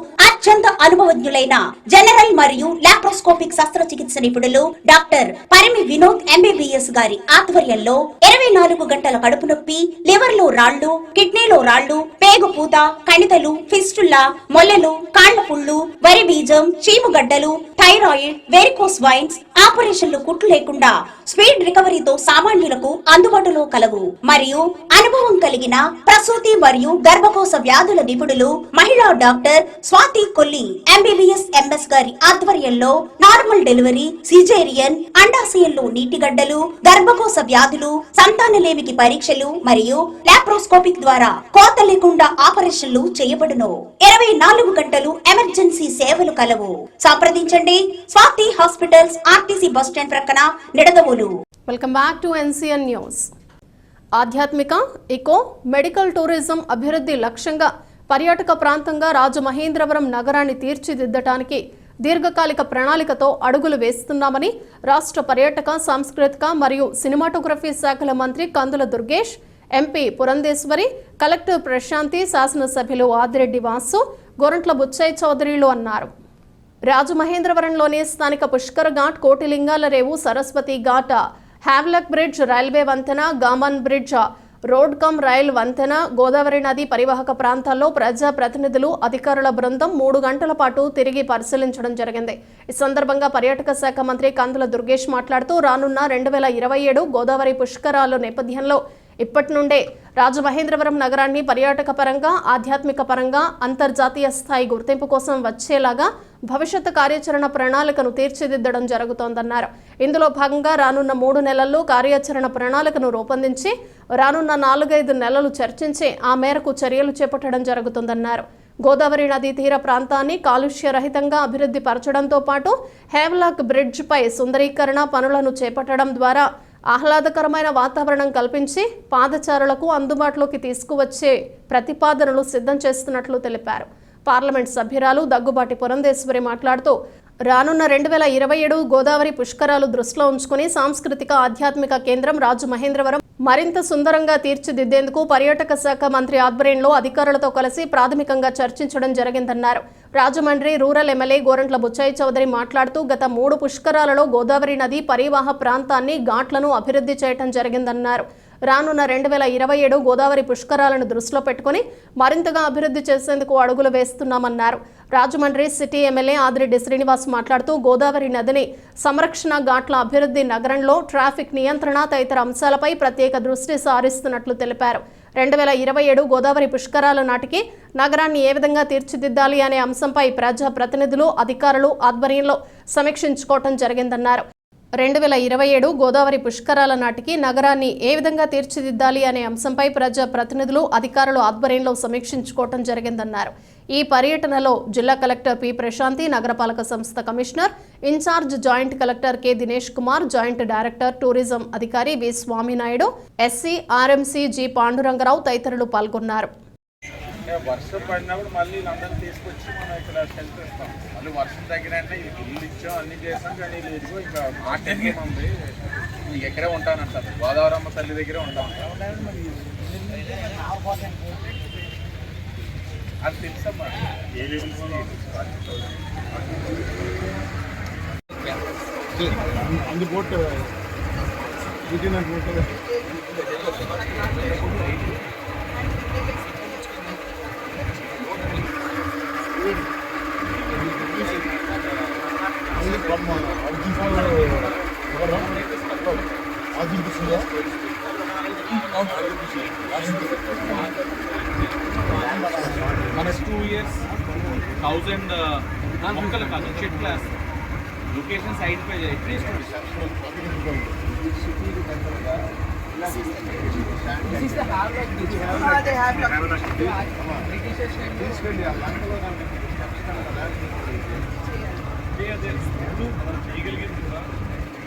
అత్యంత అనుభవజ్ఞులైన జనరల్ మరియు లాప్రోస్కోపిక్ శస్త్రచికిత్స నిపుణులు డాక్టర్ పరిమి వినోద్ MBBS గారి ఆధ్వర్యంలో 24 గంటల కడుపు నొప్పి, లివర్ లో రాళ్లు, కిడ్నీలో రాళ్లు, పేగు పూత, కణితలు, ఫిస్టుల్లా, మొల్లలు, కాళ్ల పుళ్ళు, వరి బీజం, చీముగడ్డలు, థైరాయిడ్, వెరికోస్ వైన్స్ ఆపరేషన్లు కుట్లు లేకుండా స్పీడ్ రికవరీతో సామాన్యులకు అందుబాటులో కలవు. మరియు అనుభవం కలిగిన ప్రసూతి మరియు గర్భకోశ వ్యాధుల నిపుణులు మహిళా doctor Swathi Kolli MBBS MS గారి ఆధ్వర్యంలో నార్మల్ డెలివరీ, సిజేరియన్, అండాశయంలో నీటిగడ్డలు, గర్భకోశ వ్యాధులు, సంతానలేమికి పరీక్షలు మరియు లాప్రోస్కోపిక్ ద్వారా కోత లేకుండా ఆపరేషన్లు చేయబడును. 24 గంటలు ఎమర్జెన్సీ సేవలు కలవు. సంప్రదించండి స్వాతి హాస్పిటల్స్, RTC బస్టాండ్ ప్రక్కన, Nidadavolu. Welcome back to NCN news. ఆధ్యాత్మిక, ఇకో, మెడికల్ టూరిజం అభివృద్ధి లక్ష్యంగా పర్యాటక ప్రాంతంగా రాజమహేంద్రవరం నగరాన్ని తీర్చిదిద్దటానికి దీర్ఘకాలిక ప్రణాళికతో అడుగులు వేస్తున్నామని రాష్ట్ర పర్యాటక, సాంస్కృతిక మరియు సినిమాటోగ్రఫీ శాఖల మంత్రి కందుల దుర్గేష్, MP పురంధేశ్వరి, కలెక్టర్ ప్రశాంతి, శాసనసభ్యులు ఆదిరెడ్డి వాసు, గోరంట్ల బుచ్చయ్య చౌదరిలు అన్నారు. రాజమహేంద్రవరంలోని స్థానిక పుష్కర్ ఘాట్, కోటిలింగాల రేవు, సరస్వతి ఘాట్, హ్యావ్లక్ బ్రిడ్జ్, రైల్వే వంతెన, Gammon bridge, road come rail వంతెన, గోదావరి నది పరివాహక ప్రాంతాల్లో ప్రజా ప్రతినిధులు, అధికారుల బృందం 3 గంటల పాటు తిరిగి పరిశీలించడం జరిగింది. ఈ సందర్భంగా పర్యాటక శాఖ మంత్రి కందుల దుర్గేష్ మాట్లాడుతూ రానున్న 2027 గోదావరి పుష్కరాల నేపథ్యంలో ఇప్పటి నుండే రాజమహేంద్రవరం నగరాన్ని పర్యాటక పరంగా, ఆధ్యాత్మిక పరంగా అంతర్జాతీయ స్థాయి గుర్తింపు కోసం వచ్చేలాగా భవిష్యత్ కార్యాచరణ ప్రణాళికను తీర్చిదిద్దడం జరుగుతోందన్నారు. ఇందులో భాగంగా రానున్న 3 నెలల్లో కార్యాచరణ ప్రణాళికను రూపొందించి రానున్న 4-5 నెలలు చర్చించి ఆ మేరకు చర్యలు చేపట్టడం జరుగుతుందన్నారు. గోదావరి నదీ తీర ప్రాంతాన్ని కాలుష్య రహితంగా అభివృద్ధి పరచడంతో పాటు హేవ్లాక్ బ్రిడ్జ్ పై సుందరీకరణ పనులను చేపట్టడం ద్వారా ఆహ్లాదకరమైన వాతావరణం కల్పించి పాదచారులకు అందుబాటులోకి తీసుకువచ్చే ప్రతిపాదనలు సిద్ధం చేస్తున్నట్లు తెలిపారు. పార్లమెంట్ సభ్యురాలు దగ్గుబాటి పురంధేశ్వరి మాట్లాడుతూ రానున్న 2027 గోదావరి పుష్కరాలు దృష్టిలో ఉంచుకుని సాంస్కృతిక, ఆధ్యాత్మిక కేంద్రం రాజమహేంద్రవరం మరింత సుందరంగా తీర్చిదిద్దేందుకు పర్యాటక శాఖ మంత్రి ఆధ్వర్యంలో అధికారులతో కలిసి ప్రాథమికంగా చర్చించడం జరిగిందన్నారు. రాజమండ్రి రూరల్ ఎమ్మెల్యే గోరంట్ల బుచ్చయ్య చౌదరి మాట్లాడుతూ గత 3 పుష్కరాలలో గోదావరి నది పరివాహ ప్రాంతాన్ని, ఘాట్లను అభివృద్ధి చేయడం జరిగిందన్నారు. రానున్న 2027 గోదావరి పుష్కరాలను దృష్టిలో పెట్టుకుని మరింతగా అభివృద్ధి చేసేందుకు అడుగులు వేస్తున్నామన్నారు. రాజమండ్రి సిటీ ఎమ్మెల్యే ఆదిరెడ్డి శ్రీనివాస్ మాట్లాడుతూ గోదావరి నదిని సంరక్షణ, ఘాట్ల అభివృద్ధి, నగరంలో ట్రాఫిక్ నియంత్రణ తదితర అంశాలపై ప్రత్యేక దృష్టి సారిస్తున్నట్లు తెలిపారు. 2027 గోదావరి పుష్కరాల నాటికి నగరాన్ని ఏ విధంగా తీర్చిదిద్దాలి అనే అంశంపై ప్రజా ప్రతినిధులు, అధికారులు ఆధ్వర్యంలో సమీక్షించుకోవడం జరిగిందన్నారు. 2027 గోదావరి పుష్కరాల నాటికి నగరాన్ని ఏ విధంగా తీర్చిదిద్దాలి అనే అంశంపై ప్రజా ప్రతినిధులు, అధికారులు ఆధ్వర్యంలో సమీక్షించుకోవడం జరిగిందన్నారు. ఈ పర్యటనలో జిల్లా కలెక్టర్ పి ప్రశాంతి, నగరపాలక సంస్థ commissioner in charge joint collector K Dinesh Kumar, joint director tourism అధికారి V Swaminaidu, SC RMC G Pandurangarao తదితరులు పాల్గొన్నారు. వర్షం పడినప్పుడు మళ్ళీ వీళ్ళందరినీ తీసుకొచ్చి మనం ఇక్కడ షెల్టర్ ఇస్తాం. మళ్ళీ వర్షం తగ్గినంటే ఇల్లు ఇచ్చాం, అన్ని చేస్తాం. కానీ ఇదిగో ఇంకా ఆటకి మంది నీకు ఎక్కడే ఉంటానంటారు. గోదావరమ్మ తల్లి దగ్గరే ఉంటాం. అది తెలుసమ్మా. అందుకోట్ మనకు 2 years 1000 మొక్కలు కాదు, చెట్లు వేస్తాం. లొకేషన్స్ ఐడెంటిఫై చేయాలి. చేయగలిగింది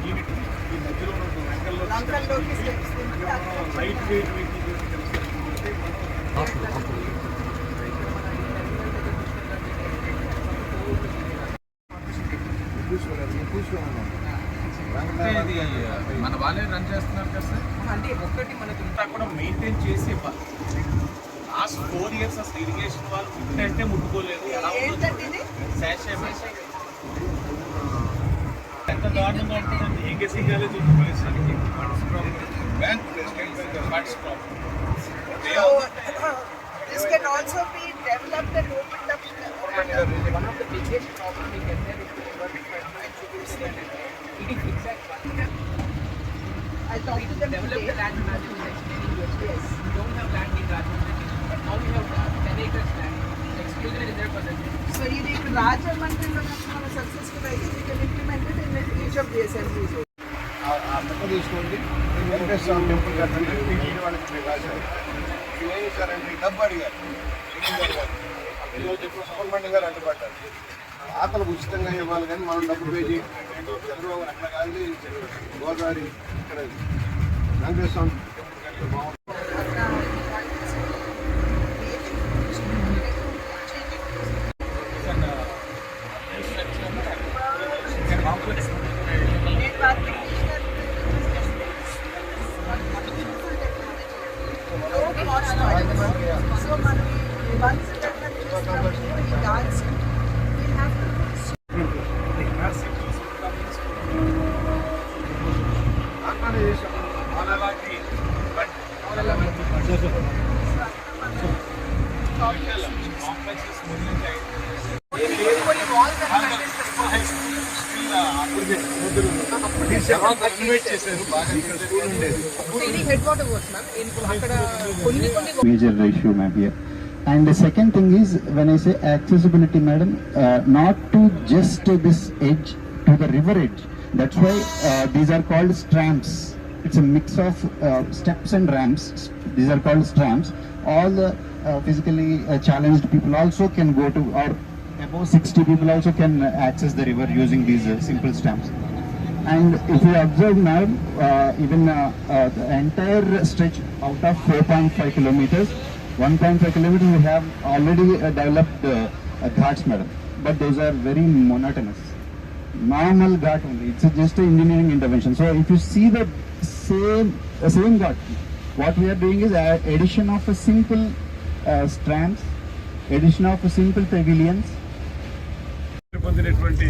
ఈ మధ్యలో లైట్ వెయిట్ మన వాళ్ళే రన్ చేస్తున్నారు కదా సార్. అంటే ఒక్కటి మనకి ఇంతా కూడా మెయింటైన్ చేసే లాస్ట్ 4 years అసలు ఇరిగేషన్ వాళ్ళు ముట్టంటే ముట్టుకోలేదు. ఎలా ఎంత దారుణంగా ఉంటుందండి. ఏకేసీ కాలేజ్ ఉంది పరిస్థితికి. Bank president funds problem. This can also be developed and opened up. One of the biggest problem we get there is I talked to them develop the land management yes. We don't have land in Rajahmundry, but now we have 10 acres land. Exclusive reserve for that. So if Rajahmundry is successful, I think we can implement it in each of the assemblies. తీసుకోండి వెంకటేశ్వర టెంపుల్ కట్టండి టీటీడీ వాళ్ళకి రాశారు. ఏం చేశారంటే డబ్బు అడిగారు. ఈరోజు సుబ్రహ్మణ్యం గారు అడ్డుపడ్డారు. ఆతలకు ఉచితంగా ఇవ్వాలి కానీ మనం డబ్బు పే చేయాలి. చంద్రబాబు అట్లా కాదు. గోదావరి ఇక్కడ వెంకటేశ్వర టెంపుల్ బాగుంటుంది. So once we dance, we have to major ratio ma'am here. And the second thing is, when I say accessibility, madam, not to just this edge to the river edge. That's why these are called stramps. It's a mix of steps and ramps. These are called stramps. All the physically challenged people also can go to, or above 60 people also can access the river using these simple stamps. And if you observe now, even the entire stretch out of 4.5 kilometers, 1.5 kilometers we have already developed ghats, madam. But those are very monotonous. Normal ghat only. It's just an engineering intervention. So if you see the same ghat, what we are doing is addition of a simple strands, addition of a simple pavilions. పొందినటువంటి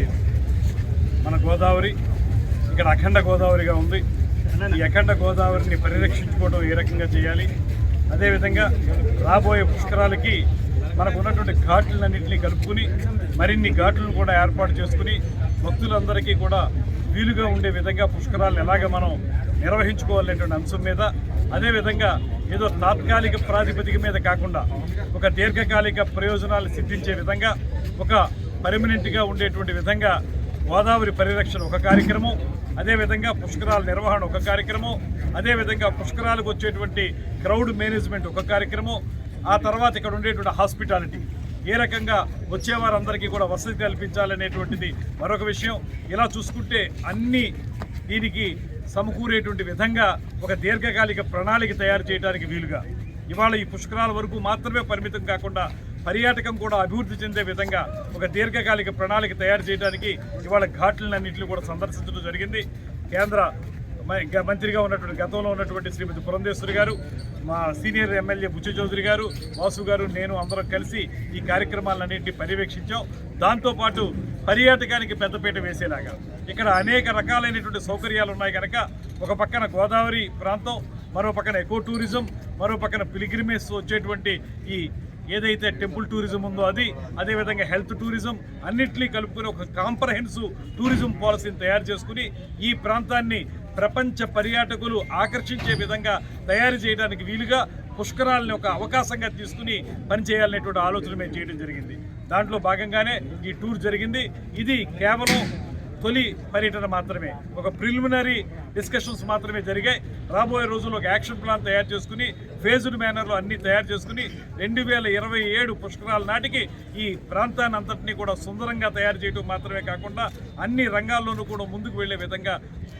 మన గోదావరి ఇక్కడ అఖండ గోదావరిగా ఉంది. ఈ అఖండ గోదావరిని పరిరక్షించుకోవడం ఏ రకంగా చేయాలి, అదేవిధంగా రాబోయే పుష్కరాలకి మనకు ఉన్నటువంటి ఘాట్లన్నింటినీ కలుపుకుని మరిన్ని ఘాట్లను కూడా ఏర్పాటు చేసుకుని భక్తులందరికీ కూడా వీలుగా ఉండే విధంగా పుష్కరాలను ఎలాగ మనం నిర్వహించుకోవాలనేటువంటి అంశం మీద, అదేవిధంగా ఏదో తాత్కాలిక ప్రాతిపదిక మీద కాకుండా ఒక దీర్ఘకాలిక ప్రయోజనాలు సిద్ధించే విధంగా ఒక పర్మనెంట్గా ఉండేటువంటి విధంగా గోదావరి పరిరక్షణ ఒక కార్యక్రమం, అదేవిధంగా పుష్కరాల నిర్వహణ ఒక కార్యక్రమం, అదేవిధంగా పుష్కరాలకు వచ్చేటువంటి క్రౌడ్ మేనేజ్మెంట్ ఒక కార్యక్రమం, ఆ తర్వాత ఇక్కడ ఉండేటువంటి హాస్పిటాలిటీ ఏ రకంగా వచ్చేవారందరికీ కూడా వసతి కల్పించాలనేటువంటిది మరొక విషయం. ఇలా చూసుకుంటే అన్ని దీనికి సమకూరేటువంటి విధంగా ఒక దీర్ఘకాలిక ప్రణాళిక తయారు చేయడానికి వీలుగా ఇవాళ ఈ పుష్కరాల వరకు మాత్రమే పరిమితం కాకుండా పర్యాటకం కూడా అభివృద్ధి చెందే విధంగా ఒక దీర్ఘకాలిక ప్రణాళిక తయారు చేయడానికి ఇవాళ ఘాట్లన్నింటినీ కూడా సందర్శించడం జరిగింది. కేంద్ర మంత్రిగా ఉన్నటువంటి గతంలో ఉన్నటువంటి శ్రీమతి పురంధేశ్వరి గారు, మా సీనియర్ ఎమ్మెల్యే బుచ్చి చౌదరి గారు, వాసు గారు, నేను అందరం కలిసి ఈ కార్యక్రమాలన్నింటినీ పర్యవేక్షించాం. దాంతోపాటు పర్యాటకానికి పెద్దపీట వేసేలాగా ఇక్కడ అనేక రకాలైనటువంటి సౌకర్యాలు ఉన్నాయి కనుక ఒక పక్కన గోదావరి ప్రాంతం, మరో పక్కన ఎకో టూరిజం, మరో పక్కన పిలిగ్రిమేజ్ వచ్చేటువంటి ఈ ఏదైతే టెంపుల్ టూరిజం ఉందో అది, అదేవిధంగా హెల్త్ టూరిజం అన్నింటినీ కలుపుకొని ఒక కాంప్రహెన్సివ్ టూరిజం పాలసీని తయారు చేసుకుని ఈ ప్రాంతాన్ని ప్రపంచ పర్యాటకులు ఆకర్షించే విధంగా తయారు చేయడానికి వీలుగా పుష్కరాలని ఒక అవకాశంగా తీసుకుని పనిచేయాలనేటువంటి ఆలోచన మేము చేయడం జరిగింది. దాంట్లో భాగంగానే ఈ టూర్ జరిగింది. ఇది కేవలం తొలి పర్యటన మాత్రమే, ఒక ప్రిలిమినరీ డిస్కషన్స్ మాత్రమే జరిగాయి. రాబోయే రోజుల్లో ఒక యాక్షన్ ప్లాన్ తయారు చేసుకుని ఫేజ్డ్ మేనర్లో అన్నీ తయారు చేసుకుని 2027 పుష్కరాల నాటికి ఈ ప్రాంతాన్ని అంతటినీ కూడా సుందరంగా తయారు చేయడం మాత్రమే కాకుండా అన్ని రంగాల్లోనూ కూడా ముందుకు వెళ్లే విధంగా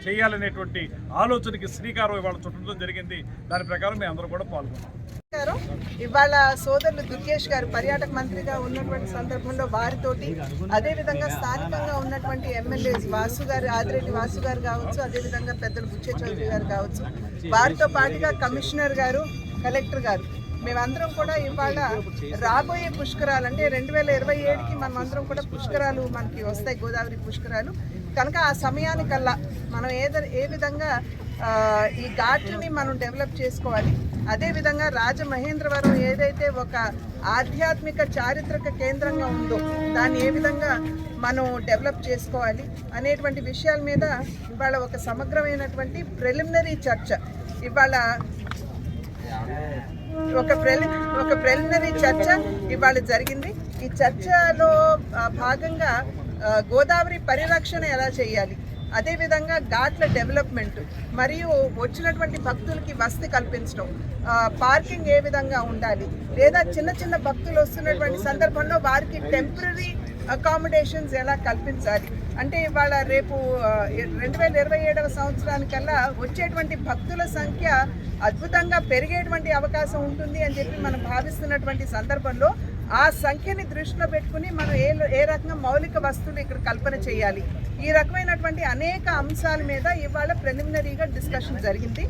చేయాలనేటువంటి ఆలోచనకి శ్రీకారం ఇవాళ చుట్టడం జరిగింది. దాని ప్రకారం మేము అందరూ కూడా పాల్గొన్నాం. ఇవాళ సోదరులు దుర్గేష్ గారు పర్యాటక మంత్రిగా ఉన్నటువంటి సందర్భంలో వారితోటి, అదేవిధంగా స్థానికంగా ఉన్నటువంటి ఎమ్మెల్యేస్ వాసు గారు, ఆదిరెడ్డి వాసు గారు కావచ్చు, అదేవిధంగా పెద్దలు బుచ్చే చౌదరి గారు కావచ్చు, వారితో పాటుగా కమిషనర్ గారు, కలెక్టర్ గారు మేమందరం కూడా ఇవాళ రాబోయే పుష్కరాలు అంటే 2027కి మనం అందరం కూడా పుష్కరాలు మనకి వస్తాయి, గోదావరి పుష్కరాలు కనుక ఆ సమయానికల్లా మనం ఏ విధంగా ఈ ఘాట్లని మనం డెవలప్ చేసుకోవాలి, అదేవిధంగా రాజమహేంద్రవరం ఏదైతే ఒక ఆధ్యాత్మిక చారిత్రక కేంద్రంగా ఉందో దాన్ని ఏ విధంగా మనం డెవలప్ చేసుకోవాలి అనేటువంటి విషయాల మీద ఇవాళ ఒక సమగ్రమైనటువంటి ప్రిలిమినరీ చర్చ ఇవాళ ఒక ప్రిలిమినరీ చర్చ ఇవాళ జరిగింది. ఈ చర్చలో భాగంగా గోదావరి పరిరక్షణ ఎలా చేయాలి, అదేవిధంగా ఘాట్ల డెవలప్మెంట్ మరియు వచ్చినటువంటి భక్తులకి వసతి కల్పించడం, పార్కింగ్ ఏ విధంగా ఉండాలి, లేదా చిన్న చిన్న భక్తులు వస్తున్నటువంటి సందర్భంలో వారికి టెంపరరీ అకామిడేషన్స్ ఎలా కల్పించాలి. అంటే ఇవాళ రేపు 2027వ సంవత్సరానికల్లా వచ్చేటువంటి భక్తుల సంఖ్య అద్భుతంగా పెరిగేటువంటి అవకాశం ఉంటుంది అని చెప్పి మనం భావిస్తున్నటువంటి సందర్భంలో ఆ సంఖ్యని దృష్టిలో పెట్టుకుని మనం ఏ రకంగా మౌలిక వస్తువులు ఇక్కడ కల్పన చేయాలి, ఈ రకమైనటువంటి అనేక అంశాల మీద ఇవాళ ప్రిలిమినరీగా డిస్కషన్ జరిగింది.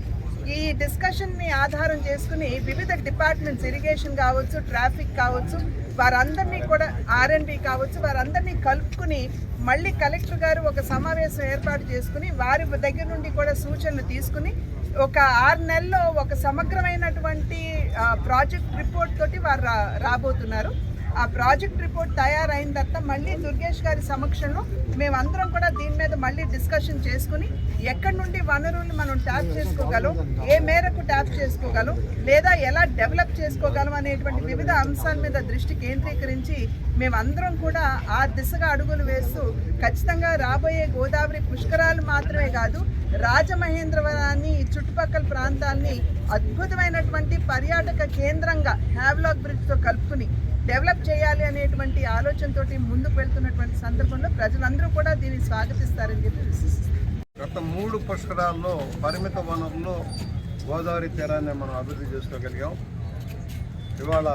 ఈ డిస్కషన్ని ఆధారం చేసుకుని వివిధ డిపార్ట్మెంట్స్, ఇరిగేషన్ కావచ్చు, ట్రాఫిక్ కావచ్చు, వారందరినీ కూడా R&B కావచ్చు, వారందరినీ కలుపుకుని మళ్ళీ కలెక్టర్ గారు ఒక సమావేశం ఏర్పాటు చేసుకుని వారి దగ్గర నుండి కూడా సూచనలు తీసుకుని ఒక 6 నెలల్లో ఒక సమగ్రమైనటువంటి ప్రాజెక్ట్ రిపోర్ట్ తోటి వారు రాబోతున్నారు. ఆ ప్రాజెక్ట్ రిపోర్ట్ తయారైన తర్వాత మళ్ళీ దుర్గేష్ గారి సమక్షంలో మేమందరం కూడా దీని మీద మళ్ళీ డిస్కషన్ చేసుకుని ఎక్కడి నుండి వనరులు మనం ట్యాప్ చేసుకోగలం, ఏ మేరకు ట్యాప్ చేసుకోగలం, లేదా ఎలా డెవలప్ చేసుకోగలం అనేటువంటి వివిధ అంశాల మీద దృష్టి కేంద్రీకరించి మేమందరం కూడా ఆ దిశగా అడుగులు వేస్తూ ఖచ్చితంగా రాబోయే గోదావరి పుష్కరాలు మాత్రమే కాదు, రాజమహేంద్రవరాన్ని చుట్టుపక్కల ప్రాంతాన్ని అద్భుతమైనటువంటి పర్యాటక కేంద్రంగా హ్యావ్లాక్ బ్రిడ్జ్తో కలుపుకుని డెవలప్ చేయాలి అనేటువంటి ఆలోచనతోటి ముందుకు వెళ్తున్నటువంటి సందర్భంలో ప్రజలందరూ కూడా దీన్ని స్వాగతిస్తారని చెప్పి విశ్వసిస్తారు. గత 3 పుష్కరాల్లో పరిమిత వనరుల్లో గోదావరి తీరాన్ని మనం అభివృద్ధి చేసుకోగలిగాం. ఇవాళ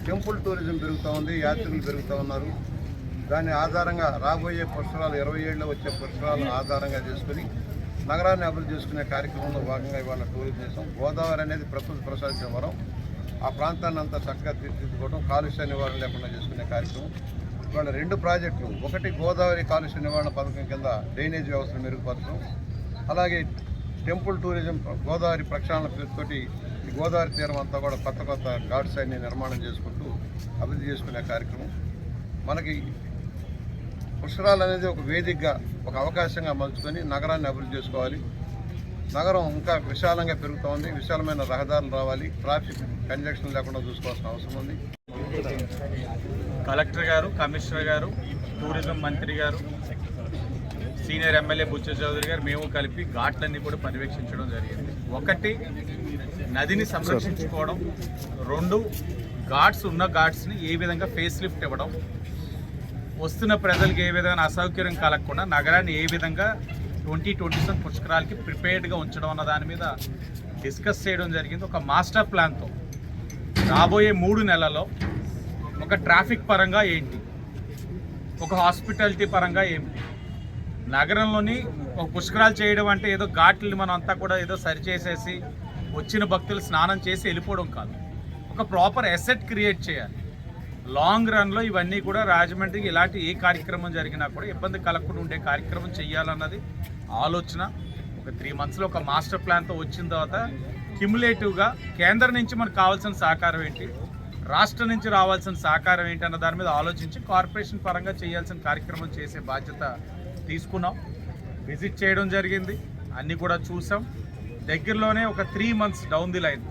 టెంపుల్ టూరిజం పెరుగుతూ ఉంది, యాత్రికులు పెరుగుతూ ఉన్నారు. దాని ఆధారంగా రాబోయే పుష్కరాలు 27లో వచ్చే పుష్కరాలను ఆధారంగా చేసుకుని నగరాన్ని అభివృద్ధి చేసుకునే కార్యక్రమంలో భాగంగా ఇవాళ టూరిజం చేసాం. గోదావరి అనేది ప్రకృతి ప్రసాదించిన వరం. ఆ ప్రాంతాన్ని అంతా చక్కగా తీర్చిదిద్దుకోవడం, కాలుష్య నివారణ లేకుండా చేసుకునే కార్యక్రమం. ఇవాళ 2 ప్రాజెక్టులు, ఒకటి గోదావరి కాలుష్య నివారణ పథకం కింద డ్రైనేజ్ వ్యవస్థను మెరుగుపరచడం, అలాగే టెంపుల్ టూరిజం గోదావరి ప్రక్షాళన పేరుతోటి ఈ గోదావరి తీరం అంతా కూడా కొత్త కొత్త ఘాట్స్ అన్ని నిర్మాణం చేసుకుంటూ అభివృద్ధి చేసుకునే కార్యక్రమం. మనకి పుష్కరాలు అనేది ఒక వేదికగా, ఒక అవకాశంగా మలుచుకొని నగరాన్ని అభివృద్ధి చేసుకోవాలి. నగరం ఇంకా విశాలంగా పెరుగుతూ ఉంది, విశాలమైన రహదారులు రావాలి, ట్రాఫిక్ కంజక్షన్ లేకుండా చూసుకోవాల్సిన అవసరం ఉంది. కలెక్టర్ గారు, కమిషనర్ గారు, టూరిజం మంత్రి గారు, సీనియర్ ఎమ్మెల్యే బుచ్చ చౌదరి గారు, మేము కలిపి ఘాట్లన్నీ కూడా పర్యవేక్షించడం జరిగింది. ఒకటి, నదిని సంరక్షించుకోవడం. 2, ఘాట్స్ ఉన్న ఘాట్స్ని ఏ విధంగా ఫేస్ లిఫ్ట్ ఇవ్వడం, వస్తున్న ప్రజలకు ఏ విధంగా అసౌకర్యం కలగకుండా నగరాన్ని ఏ విధంగా 2027 పుష్కరాలకి ప్రిపేర్డ్గా ఉంచడం అన్న దాని మీద డిస్కస్ చేయడం జరిగింది. ఒక మాస్టర్ ప్లాన్తో రాబోయే 3 నెలల్లో ఒక ట్రాఫిక్ పరంగా ఏంటి, ఒక హాస్పిటాలిటీ పరంగా ఏంటి, నగరంలోని ఒక పుష్కరాలు చేయడం అంటే ఏదో ఘాట్లని మనం అంతా కూడా ఏదో సరిచేసేసి వచ్చిన భక్తులు స్నానం చేసి వెళ్ళిపోవడం కాదు, ఒక ప్రాపర్ అసెట్ క్రియేట్ చేయాలి. లాంగ్ రన్లో ఇవన్నీ కూడా రాజమండ్రికి ఇలాంటి ఏ కార్యక్రమం జరిగినా కూడా ఇబ్బంది కలగకుండా ఉండే కార్యక్రమం చేయాలన్నది ఆలోచన. ఒక 3 మంత్స్లో ఒక మాస్టర్ ప్లాన్తో వచ్చిన తర్వాత క్యుములేటివ్గా కేంద్రం నుంచి మనకు కావాల్సిన సహకారం ఏంటి, రాష్ట్రం నుంచి రావాల్సిన సహకారం ఏంటి అన్న దాని మీద ఆలోచించి కార్పొరేషన్ పరంగా చేయాల్సిన కార్యక్రమం చేసే బాధ్యత తీసుకున్నాం. విజిట్ చేయడం జరిగింది, అన్నీ కూడా చూసాం. దగ్గరలోనే ఒక 3 మంత్స్ డౌన్ ది లైన్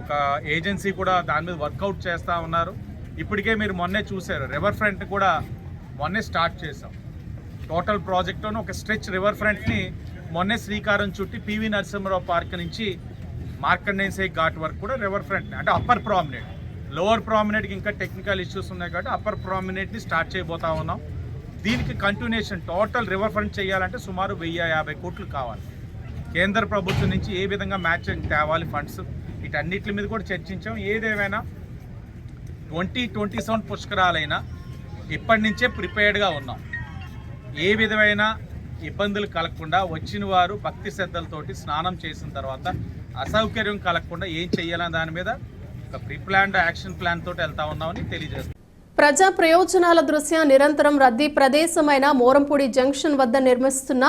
ఒక ఏజెన్సీ కూడా దాని మీద వర్కౌట్ చేస్తూ ఉన్నారు. ఇప్పటికే మీరు మొన్నే చూశారు, రివర్ ఫ్రంట్ని కూడా మొన్నే స్టార్ట్ చేసాం. టోటల్ ప్రాజెక్ట్లోనే ఒక స్ట్రెచ్ రివర్ ఫ్రంట్ని మొన్నే శ్రీకారం చుట్టి పివి నరసింహరావు పార్క్ నుంచి మార్కండేయ ఘాట్ వరకు కూడా రివర్ ఫ్రంట్ని, అంటే అప్పర్ ప్రామినేట్, లోవర్ ప్రామినేట్కి ఇంకా టెక్నికల్ ఇష్యూస్ ఉన్నాయి కాబట్టి అప్పర్ ప్రామినేట్ని స్టార్ట్ చేయబోతా ఉన్నాం. దీనికి కంటిన్యూషన్ టోటల్ రివర్ ఫ్రంట్ చేయాలంటే సుమారు 1050 కోట్లు కావాలి. కేంద్ర ప్రభుత్వం నుంచి ఏ విధంగా మ్యాచింగ్ తేవాలి ఫండ్స్, వీటన్నిటి మీద కూడా చర్చించాం. ఏదేమైనా 2027 పుష్కరాలైనా ఇప్పటి నుంచే ప్రిపేర్డ్గా ఉన్నాం. ఏ విధమైన ఇబ్బందులు కలగకుండా వచ్చిన వారు భక్తి శ్రద్ధలతోటి స్నానం చేసిన తర్వాత అసౌకర్యం కలగకుండా ఏం చేయాలనే దాని మీద ఒక ప్రీ ప్లాన్డ్ యాక్షన్ ప్లాన్ తోటి వెళ్తా ఉన్నామని తెలియజేస్తాం. ప్రజా ప్రయోజనాల దృష్ట్యా నిరంతరం రద్దీ ప్రదేశమైన మోరంపూడి జంక్షన్ వద్ద నిర్మిస్తున్న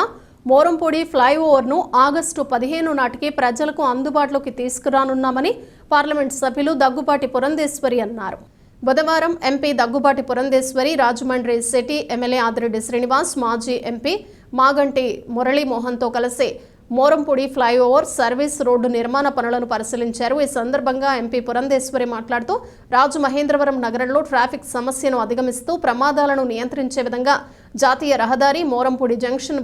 మోరంపూడి ఫ్లైఓవర్ను ఆగస్టు 15 నాటికి ప్రజలకు అందుబాటులోకి తీసుకురానున్నామని పార్లమెంట్ సభ్యులు దగ్గుబాటి పురంధేశ్వరి అన్నారు. బుధవారం MP Daggubati Purandeswari, Rajahmundry city MLA Adireddy Srinivas, మాజీ ఎంపీ మాగంటి మురళీమోహన్తో కలిసి మోరంపూడి ఫ్లైఓవర్ సర్వీస్ రోడ్డు నిర్మాణ పనులను పరిశీలించారు. ఈ సందర్భంగా ఎంపీ పురంధేశ్వరి మాట్లాడుతూ రాజమహేంద్రవరం నగరంలో ట్రాఫిక్ సమస్యను అధిగమిస్తూ ప్రమాదాలను నియంత్రించే విధంగా జాతీయ రహదారి మోరంపూడి జంక్షన్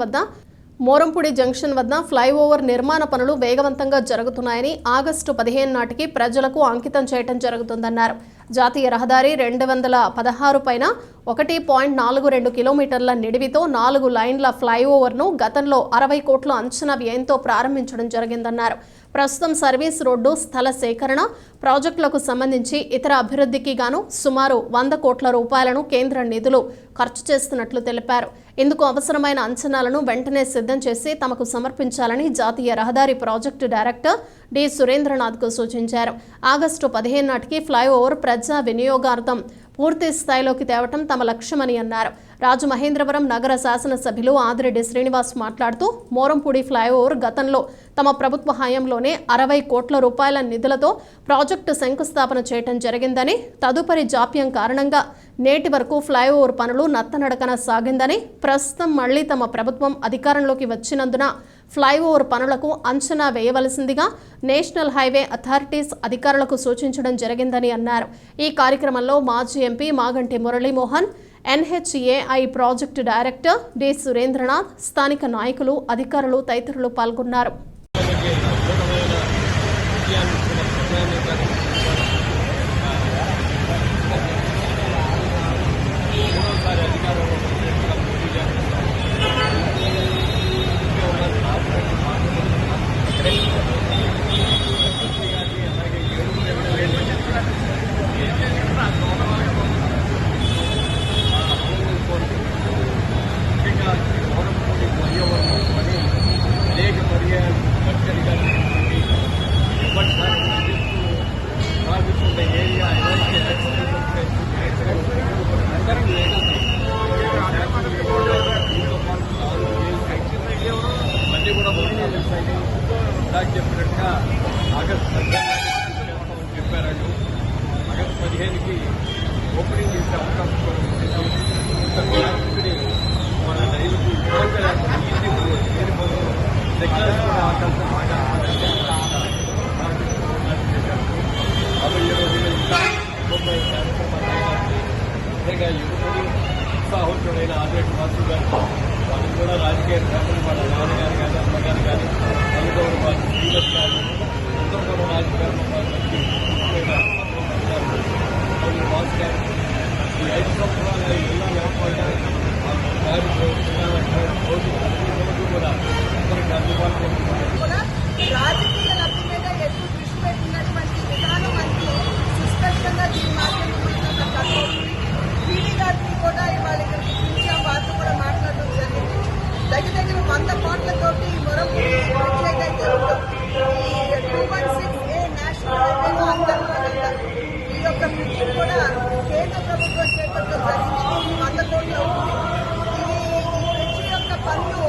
వద్ద ఫ్లైఓవర్ నిర్మాణ పనులు వేగవంతంగా జరుగుతున్నాయని, ఆగస్టు 15 నాటికి ప్రజలకు అంకితం చేయడం జరుగుతుందన్నారు. జాతీయ రహదారి 216 పైన 1.42 కిలోమీటర్ల నిడివితో 4 లైన్ల ఫ్లైఓవర్ను గతంలో 60 కోట్ల అంచనా వ్యయంతో ప్రారంభించడం జరిగిందన్నారు. ప్రస్తుతం సర్వీస్ రోడ్డు, స్థల సేకరణ ప్రాజెక్టులకు సంబంధించి ఇతర అభివృద్ధికి గాను సుమారు 100 కోట్ల రూపాయలను కేంద్ర నిధులు ఖర్చు చేస్తున్నట్లు తెలిపారు. ఇందుకు అవసరమైన అంచనాలను వెంటనే సిద్ధం చేసి తమకు సమర్పించాలని జాతీయ రహదారి ప్రాజెక్టు డైరెక్టర్ డి సురేంద్రనాథ్కు సూచించారు. ఆగస్టు 15 నాటికి ఫ్లైఓవర్ ప్రజా వినియోగార్థం పూర్తి స్థాయిలోకి తేవటం తమ లక్ష్యమని అన్నారు. రాజమహేంద్రవరం నగర శాసనసభ్యులు ఆదిరెడ్డి శ్రీనివాస్ మాట్లాడుతూ మోరంపూడి ఫ్లైఓవర్ గతంలో తమ ప్రభుత్వ హయాంలోనే 60 కోట్ల రూపాయల నిధులతో ప్రాజెక్టు శంకుస్థాపన చేయడం జరిగిందని, తదుపరి జాప్యం కారణంగా నేటి వరకు ఫ్లైఓవర్ పనులు నత్తనడకన సాగిందని, ప్రస్తుతం మళ్లీ తమ ప్రభుత్వం అధికారంలోకి వచ్చినందున ఫ్లైఓవర్ పనులకు అంచనా వేయవలసిందిగా నేషనల్ హైవే అథారిటీస్ అధికారులకు సూచించడం జరిగిందని అన్నారు. ఈ కార్యక్రమంలో మాజీ MP Maganti Muralimohan, NHAI project director D Surendranath, స్థానిక నాయకులు, అధికారులు తదితరులు పాల్గొన్నారు. చెప్పినట్టుగా ఆగస్టు 15కి ఓపెనింగ్ చేసే అవకాశం మన రైలుకు ఉత్సాహుడైన ఆదిరెడ్డి వాసు గారు, వాళ్ళు కూడా రాజకీయ నేతలు, వాళ్ళ నాన్నగారు కానీ అమ్మగారు కానీ తల్లిదండ్రులు వాళ్ళు శ్రీలస్ గారు అందరూ కూడా రాజకీయాల్లో మంచి వాసు గారు ఈ 5 సంవత్సరాల జిల్లా లేకపోతే రోజు కూడా అందరికి అందుబాటులో రాజకీయ లబ్ధి మీద ఎక్కువ దృష్టి పెట్టినటువంటి విధానం మనకి సుస్పష్టంగా దీని మాట్లాడుతుంది. పీడీ గారిని కూడా ఇవాళ ఇక్కడికి పిలిచాం, వారితో కూడా మాట్లాడడం జరిగింది. దగ్గర 100 కోట్లతోటి మరొకటి ఏదైతే ఉందో ఈ 216A నేషనల్ హైవేలో అంతర్భాగంగా ఈ యొక్క బ్రిడ్జ్ కూడా కేంద్ర ప్రభుత్వం చేపట్టడం జరిగింది. 100 కోట్ల అవుతుంది. ఈ బ్రిడ్జ్ యొక్క పనులు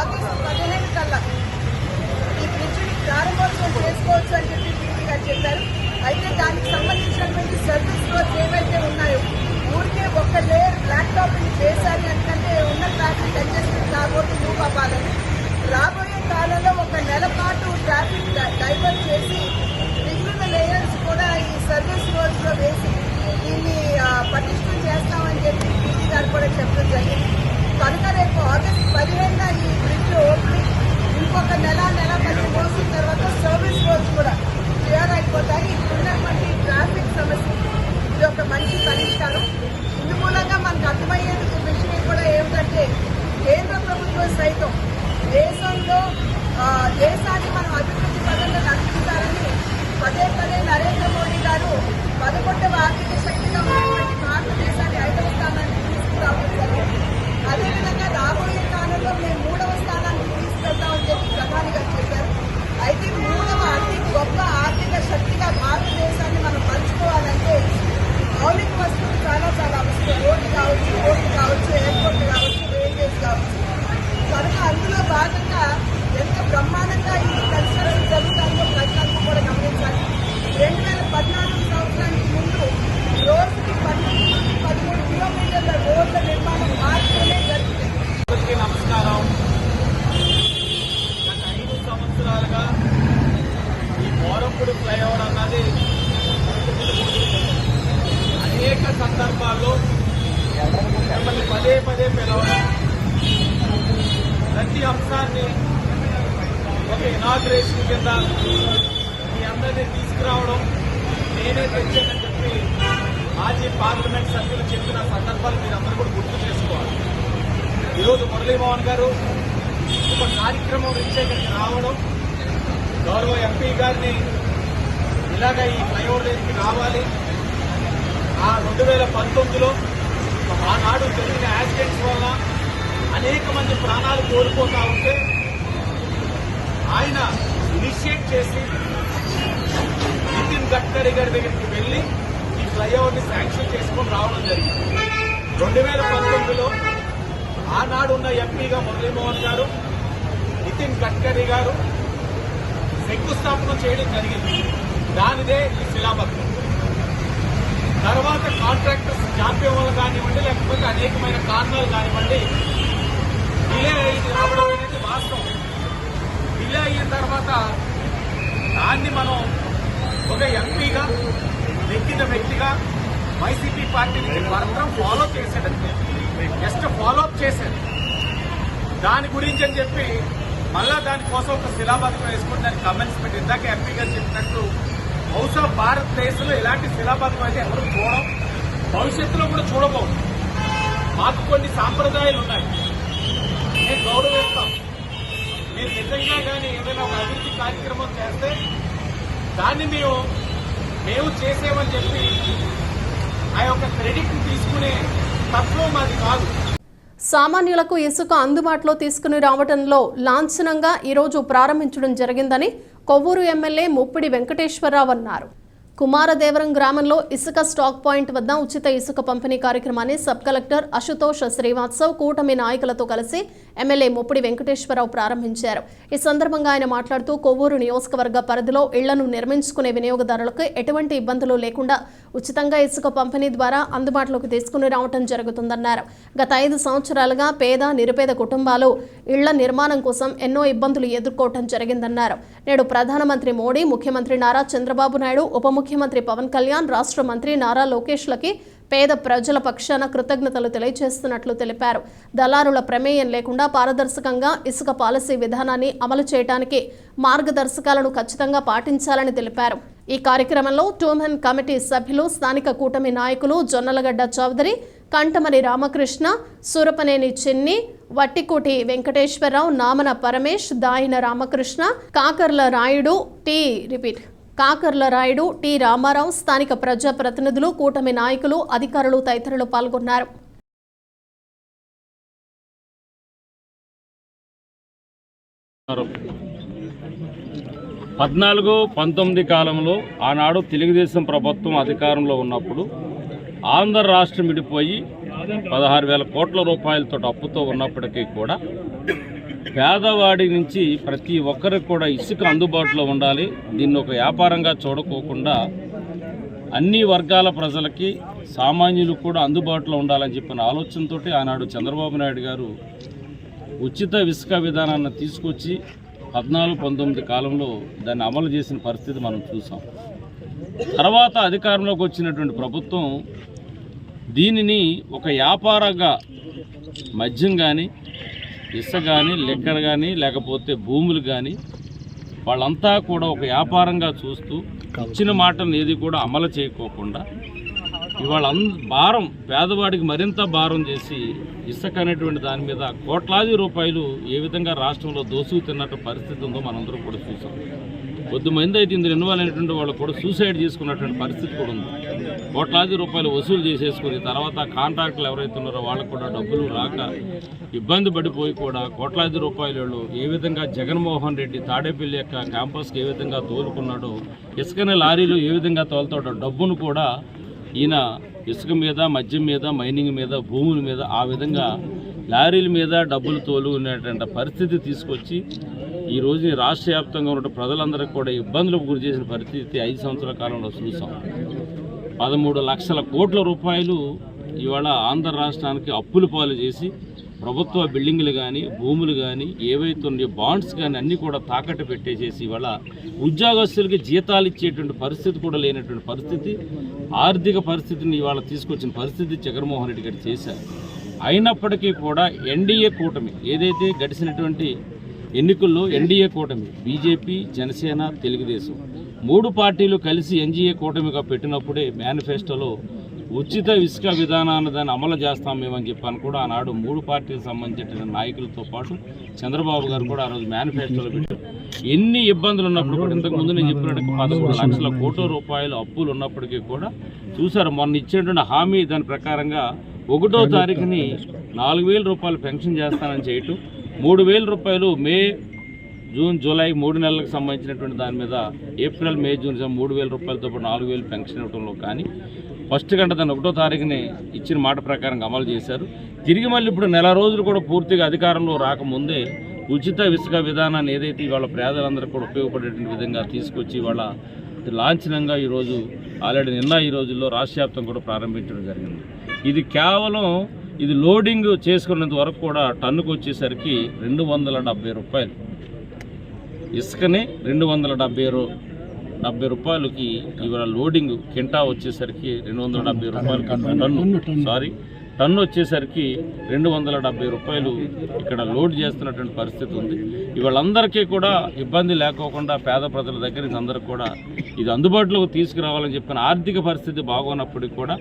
ఆగస్టు 15 కల్లా ఈ బ్రిడ్జిని ప్రారంభోత్సవం చేసుకోవచ్చు అని చెప్పి పీడీ గారు చెప్పారు. అయితే దానికి సంబంధించినటువంటి సర్వీస్ రోడ్స్ ఏవైతే ఉన్నాయో ఊరికే ఒక లేయర్ బ్లాక్ టాపింగ్ చేశారు ఎందుకంటే ఉన్న ట్రాఫిక్ కంజెస్టెడ్ కాకపోతే మూవ్ అవ్వాలని. రాబోయే కాలంలో ఒక నెల పాటు ట్రాఫిక్ డైవర్ట్ చేసి మిగిలిన లేయర్స్ కూడా ఈ సర్వీస్ రోడ్స్ లో వేసి దీన్ని పటిష్టం చేస్తామని చెప్పి పీడీ గారు కూడా చెప్పడం జరిగింది. కనుక రేపు ఆగస్టు 15న ఈ బ్రిడ్జ్ ఓపెనింగ్, ఇంకొక నెల 10 రోజుల తర్వాత సర్వీస్ రోడ్స్ కూడా క్లియర్ అయిపోతాయి. ఇప్పుడున్నటువంటి ట్రాఫిక్ సమస్య ఇది ఒక మంచి పరిష్కారం. ఇందు మూలంగా మనకు అర్థమయ్యేది విషయం కూడా ఏమిటంటే కేంద్ర ప్రభుత్వం సైతం దేశంలో దేశాన్ని మనం అభివృద్ధి పదంలో నడిపించాలని పదే నరేంద్ర మోడీ గారు 11వ ఆర్థిక శక్తిగా ఉన్నటువంటి భారతదేశాన్ని 5వ స్థానానికి తీసుకురావడం జరిగింది. అదేవిధంగా రాబోయే కాలంలో మేము 3వ స్థానానికి తీసుకెళ్తామని చెప్పి ప్రధాని గారు చెప్పారు. అయితే 3వ అతి గొప్ప ఆర్థిక శక్తిగా భారతదేశాన్ని మనం రావడం, ప్రతి అంశాన్ని ఒక ఇనాగ్రేషన్ కింద మీ అందరినీ తీసుకురావడం నేనే తెచ్చానని చెప్పి మాజీ పార్లమెంట్ సభ్యులు చెప్పిన సందర్భాలు మీరు అందరూ కూడా గుర్తు చేసుకోవాలి. ఈరోజు మురళీమోహన్ గారు ఒక కార్యక్రమం నుంచి ఇక్కడికి రావడం, గౌరవ ఎంపీ గారిని ఇలాగ ఈ ఫ్లైఓవర్ దగ్గరికి రావాలి, ఆ 2019లో ఆనాడు జరిగిన యాక్సిడెంట్స్ వల్ల అనేక మంది ప్రాణాలు కోల్పోతా ఉంటే ఆయన ఇనిషియేట్ చేసి నితిన్ గడ్కరీ గారి దగ్గరికి వెళ్లి ఈ ఫ్లైఓవర్ని శాంక్షన్ చేసుకొని రావడం జరిగింది. 2019లో ఆనాడున్న ఎంపీగా మురళీమోహన్ గారు, నితిన్ గడ్కరీ గారు శంకుస్థాపన చేయడం జరిగింది. దానిదే ఈ శిలాపత్రం. తర్వాత కాంట్రాక్టర్స్ జాప్యం వల్ల కానివ్వండి, లేకపోతే అనేకమైన కారణాలు కానివ్వండి, డిలే అవ్వడం అనేది వాస్తవం. డిలే అయిన తర్వాత దాన్ని మనం ఒక ఎంపీగా, నెగ్గిన వ్యక్తిగా వైసీపీ పార్టీ నుంచి మాత్రం ఫాలో చేశాడంటే, జస్ట్ ఫాలో అప్ చేశాడు. దాని గురించి అని చెప్పి మళ్ళా దానికోసం ఒక శిలాపత్రం వేసుకుని దానికి కమెంట్స్ పెట్టి, ఇందాక ఎంపీ గారు చెప్పినట్టు బహుశా భారతదేశంలో ఇలాంటి శిలాపత్రం అయితే ఎవరు చూడడం, భవిష్యత్తులో కూడా చూడబోదు. మాకు కొన్ని సాంప్రదాయాలు ఉన్నాయి, నేను గౌరవిస్తాం. మీరు నిజంగా కానీ ఏదైనా ఒక అభివృద్ధి కార్యక్రమం చేస్తే దాన్ని మేము చేసేమని చెప్పి ఆ యొక్క క్రెడిట్ తీసుకునే తత్వం మాది కాదు. సామాన్యులకు ఇసుక అందుబాటులో తీసుకుని రావడంలో లాంఛనంగా ఈరోజు ప్రారంభించడం జరిగిందని కొవ్వూరు ఎమ్మెల్యే ముప్పిడి వెంకటేశ్వరరావు అన్నారు. కుమారదేవరం గ్రామంలో ఇసుక స్టాక్ పాయింట్ వద్ద ఉచిత ఇసుక పంపిణీ కార్యక్రమాన్ని సబ్ కలెక్టర్ అశుతోష్ శ్రీవాత్సవ్ కూటమి నాయకులతో కలిసి ఎమ్మెల్యే ముప్పిడి వెంకటేశ్వరరావు ప్రారంభించారు. ఈ సందర్భంగా ఆయన మాట్లాడుతూ కొవ్వూరు నియోజకవర్గ పరిధిలో ఇళ్లను నిర్మించుకునే వినియోగదారులకు ఎటువంటి ఇబ్బందులు లేకుండా ఉచితంగా ఇసుక పంపిణీ ద్వారా అందుబాటులోకి తీసుకుని రావడం జరుగుతుందన్నారు. గత 5 సంవత్సరాలుగా పేద నిరుపేద కుటుంబాలు ఇళ్ల నిర్మాణం కోసం ఎన్నో ఇబ్బందులు ఎదుర్కోవడం జరిగిందన్నారు. నేడు ప్రధానమంత్రి మోడీ, ముఖ్యమంత్రి నారా చంద్రబాబు నాయుడు, ఉప ముఖ్యమంత్రి పవన్ కళ్యాణ్, రాష్ట్ర మంత్రి నారా లోకేష్లకి పేద ప్రజల పక్షాన కృతజ్ఞతలు తెలియజేస్తున్నట్లు తెలిపారు. దళారుల ప్రమేయం లేకుండా పారదర్శకంగా ఇసుక పాలసీ విధానాన్ని అమలు చేయడానికి మార్గదర్శకాలను ఖచ్చితంగా పాటించాలని తెలిపారు. ఈ కార్యక్రమంలో టూమెన్ కమిటీ సభ్యులు, స్థానిక కూటమి నాయకులు జొన్నలగడ్డ చౌదరి, కంటమని రామకృష్ణ, సూరపనేని చిన్ని, వట్టికోటి వెంకటేశ్వరరావు, నామన పరమేష్, దాయిన రామకృష్ణ, కాకర్ల రాయుడు, టి రామారావు, స్థానిక ప్రజాప్రతినిధులు, కూటమి నాయకులు, అధికారులు తదితరులు పాల్గొన్నారు. పద్నాలుగు 19 కాలంలో ఆనాడు తెలుగుదేశం ప్రభుత్వం అధికారంలో ఉన్నప్పుడు ఆంధ్ర రాష్ట్రం విడిపోయి 16,000 కోట్ల రూపాయలతో అప్పుతో ఉన్నప్పటికీ కూడా పేదవాడి నుంచి ప్రతి ఒక్కరికి కూడా ఇసుక అందుబాటులో ఉండాలి, దీన్ని ఒక వ్యాపారంగా చూడకోకుండా అన్ని వర్గాల ప్రజలకి, సామాన్యులు కూడా అందుబాటులో ఉండాలని చెప్పిన ఆలోచనతో ఆనాడు చంద్రబాబు నాయుడు గారు ఉచిత ఇసుక విధానాన్ని తీసుకొచ్చి 14-19 కాలంలో దాన్ని అమలు చేసిన పరిస్థితి మనం చూసాం. తర్వాత అధికారంలోకి వచ్చినటువంటి ప్రభుత్వం దీనిని ఒక వ్యాపారంగా మద్యం కానీ, ఇసుక కానీ, లిక్కర్ కానీ, లేకపోతే భూములు కానీ వాళ్ళంతా కూడా ఒక వ్యాపారంగా చూస్తూ ఇచ్చిన మాటను ఏది కూడా అమలు చేయకోకుండా ఇవాళ భారం పేదవాడికి మరింత భారం చేసి ఇసుక అనేటువంటి దాని మీద కోట్లాది రూపాయలు ఏ విధంగా రాష్ట్రంలో దోసుకు తిన్నట్టు పరిస్థితి ఉందో మనందరం కూడా చూసాం. కొద్దిమంది అయితే ఇందులో ఇన్వాల్వ్ అయినటువంటి వాళ్ళు కూడా సూసైడ్ చేసుకున్నటువంటి పరిస్థితి కూడా ఉంది. కోట్లాది రూపాయలు వసూలు చేసేసుకుని తర్వాత కాంట్రాక్టులు ఎవరైతే ఉన్నారో వాళ్ళకు కూడా డబ్బులు రాక ఇబ్బంది పడిపోయి కూడా కోట్లాది రూపాయలు ఏ విధంగా జగన్మోహన్ రెడ్డి తాడేపల్లి యొక్క క్యాంపస్కి ఏ విధంగా తోలుకున్నాడో, ఇసుకనే లారీలు ఏ విధంగా తోలుతాడో డబ్బును కూడా ఈయన ఇసుక మీద, మద్యం మీద, మైనింగ్ మీద, భూముల మీద ఆ విధంగా లారీల మీద డబ్బులు తోలుకునేటువంటి పరిస్థితి తీసుకొచ్చి ఈ రోజు రాష్ట్ర వ్యాప్తంగా ఉన్న ప్రజలందరికీ కూడా ఇబ్బందులకు గురి చేసిన పరిస్థితి 5 సంవత్సరాల కాలంలో చూసాం. 13 లక్షల కోట్ల రూపాయలు ఇవాళ ఆంధ్ర రాష్ట్రానికి అప్పులు పాలు చేసి ప్రభుత్వ బిల్డింగులు కానీ, భూములు కానీ, ఏవైతే ఉన్నాయో బాండ్స్ కానీ అన్నీ కూడా తాకట్టు పెట్టేసేసి ఇవాళ ఉద్యోగస్తులకి జీతాలు ఇచ్చేటువంటి పరిస్థితి కూడా లేనటువంటి పరిస్థితి, ఆర్థిక పరిస్థితిని ఇవాళ తీసుకొచ్చిన పరిస్థితి జగన్మోహన్ రెడ్డి గారు చేశారు. అయినప్పటికీ కూడా ఎన్డీఏ కూటమి ఏదైతే గడిచినటువంటి ఎన్నికల్లో ఎన్డీఏ కూటమి బీజేపీ, జనసేన, తెలుగుదేశం 3 పార్టీలు కలిసి ఎన్డీఏ కూటమిగా పెట్టినప్పుడే మేనిఫెస్టోలో ఉచిత ఇసుక విధానాన్ని దాన్ని అమలు చేస్తాం మేమని చెప్పాను కూడా ఆనాడు 3 పార్టీలకు సంబంధించిన నాయకులతో పాటు చంద్రబాబు గారు కూడా ఆ రోజు మేనిఫెస్టోలో పెట్టారు. ఎన్ని ఇబ్బందులు ఉన్నప్పుడు కూడా ఇంతకుముందు నేను చెప్పినట్టు 11 లక్షల కోట్ల రూపాయలు అప్పులు ఉన్నప్పటికీ కూడా చూసారు మొన్న ఇచ్చేటువంటి హామీ దాని ప్రకారంగా 1వ తారీఖుని 4,000 రూపాయలు పెన్షన్ చేస్తానని చేయటం, 3,000 రూపాయలు మే, జూన్, జూలై 3 నెలలకు సంబంధించినటువంటి దాని మీద ఏప్రిల్, మే, జూన్ 3,000 రూపాయలతో పాటు 4,000 పెన్షన్ ఇవ్వడంలో కానీ ఫస్ట్ గంట దాన్ని 1వ తారీఖుని ఇచ్చిన మాట ప్రకారంగా అమలు చేశారు. తిరిగి మళ్ళీ ఇప్పుడు నెల రోజులు కూడా పూర్తిగా అధికారంలో రాకముందే ఉచిత ఇసుక విధానాన్ని ఏదైతే ఇవాళ పేదలందరూ కూడా ఉపయోగపడేటువంటి విధంగా తీసుకొచ్చి ఇవాళ లాంఛనంగా ఈరోజు ఆల్రెడీ నిన్న ఈ రోజుల్లో రాష్ట్ర వ్యాప్తంగా కూడా ప్రారంభించడం జరిగింది. ఇది కేవలం ఇది లోడింగ్ చేసుకున్నంత వరకు కూడా టన్నుకు వచ్చేసరికి 270 రూపాయలు ఇసుకని 270 రూపాయలకి ఇవాళ లోడింగ్ కింటా వచ్చేసరికి 270 రూపాయలు టన్ను వచ్చేసరికి 270 రూపాయలు ఇక్కడ లోడ్ చేస్తున్నటువంటి పరిస్థితి ఉంది. ఇవాళందరికీ కూడా ఇబ్బంది లేకోకుండా పేద ప్రజల దగ్గర అందరికి కూడా ఇది అందుబాటులోకి తీసుకురావాలని చెప్పిన ఆర్థిక పరిస్థితి బాగున్నప్పటికీ కూడా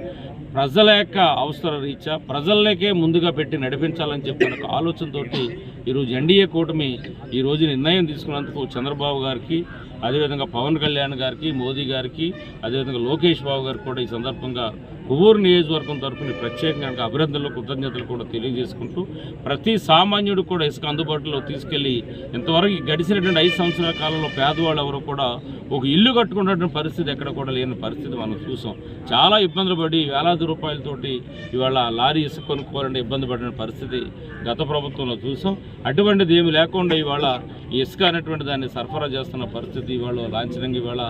ప్రజల యొక్క అవసర రీత్యా ప్రజలకే ముందుగా పెట్టి నడిపించాలని చెప్పిన ఒక ఆలోచనతోటి ఈరోజు ఎన్డీఏ కూటమి ఈరోజు నిర్ణయం తీసుకున్నందుకు చంద్రబాబు గారికి, అదేవిధంగా పవన్ కళ్యాణ్ గారికి, మోదీ గారికి, అదేవిధంగా లోకేష్ బాబు గారికి కూడా ఈ సందర్భంగా కొవ్వూరు నియోజకవర్గం తరఫున ప్రత్యేకంగా అభినందనలు, కృతజ్ఞతలు కూడా తెలియజేసుకుంటూ ప్రతి సామాన్యుడు కూడా ఇసుక అందుబాటులో తీసుకెళ్లి ఇంతవరకు గడిచినటువంటి 5 సంవత్సరాల కాలంలో పేదవాళ్ళు ఎవరు కూడా ఒక ఇల్లు కట్టుకున్నటువంటి పరిస్థితి ఎక్కడ కూడా లేని పరిస్థితి మనం చూసాం. చాలా ఇబ్బందులు పడి వేలాది రూపాయలతోటి ఇవాళ లారీ ఇసుక కొనుక్కోవాలంటే ఇబ్బంది పడిన పరిస్థితి గత ప్రభుత్వంలో చూసాం. అటువంటిది ఏమి లేకుండా ఇవాళ ఈ ఇసుక అనేటువంటి దాన్ని సరఫరా చేస్తున్న పరిస్థితి ఇవాళ లాంఛనంగా ఇవాళ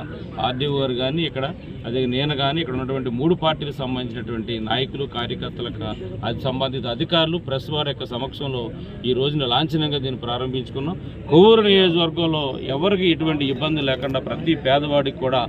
ఆర్డీఓ గారు కానీ ఇక్కడ అదే నేను కానీ ఇక్కడ ఉన్నటువంటి 3 పార్టీలకు సంబంధించినటువంటి నాయకులు, కార్యకర్తలకు సంబంధిత అధికారులు, ప్రెస్ వారి యొక్క సమక్షంలో ఈ రోజున లాంఛనంగా దీన్ని ప్రారంభించుకున్నాం. కొవ్వూరు నియోజకవర్గంలో ఎవరికి ఎటువంటి ఇబ్బంది లేకుండా ప్రతి పేదవాడికి కూడా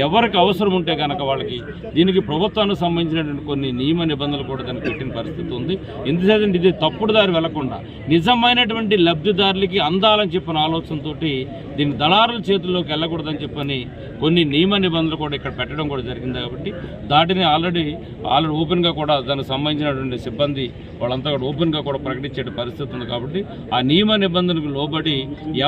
ఎవరికి అవసరం ఉంటే కనుక వాళ్ళకి దీనికి ప్రభుత్వానికి సంబంధించినటువంటి కొన్ని నియమ నిబంధనలు కూడా దానికి పెట్టిన పరిస్థితి ఉంది. ఎందుకంటే ఇది తప్పుడు దారి వెళ్లకుండా నిజమైనటువంటి లబ్ధిదారులకి అందాలని చెప్పిన ఆలోచనతోటి దీన్ని దళారుల చేతుల్లోకి వెళ్ళకూడదని చెప్పని కొన్ని నియమ నిబంధనలు కూడా ఇక్కడ పెట్టడం కూడా జరిగింది. కాబట్టి దాటిని ఆల్రెడీ ఓపెన్గా కూడా దానికి సంబంధించినటువంటి సిబ్బంది వాళ్ళంతా కూడా ఓపెన్గా కూడా ప్రకటించే పరిస్థితి ఉంది. కాబట్టి ఆ నియమ నిబంధనలకు లోబడి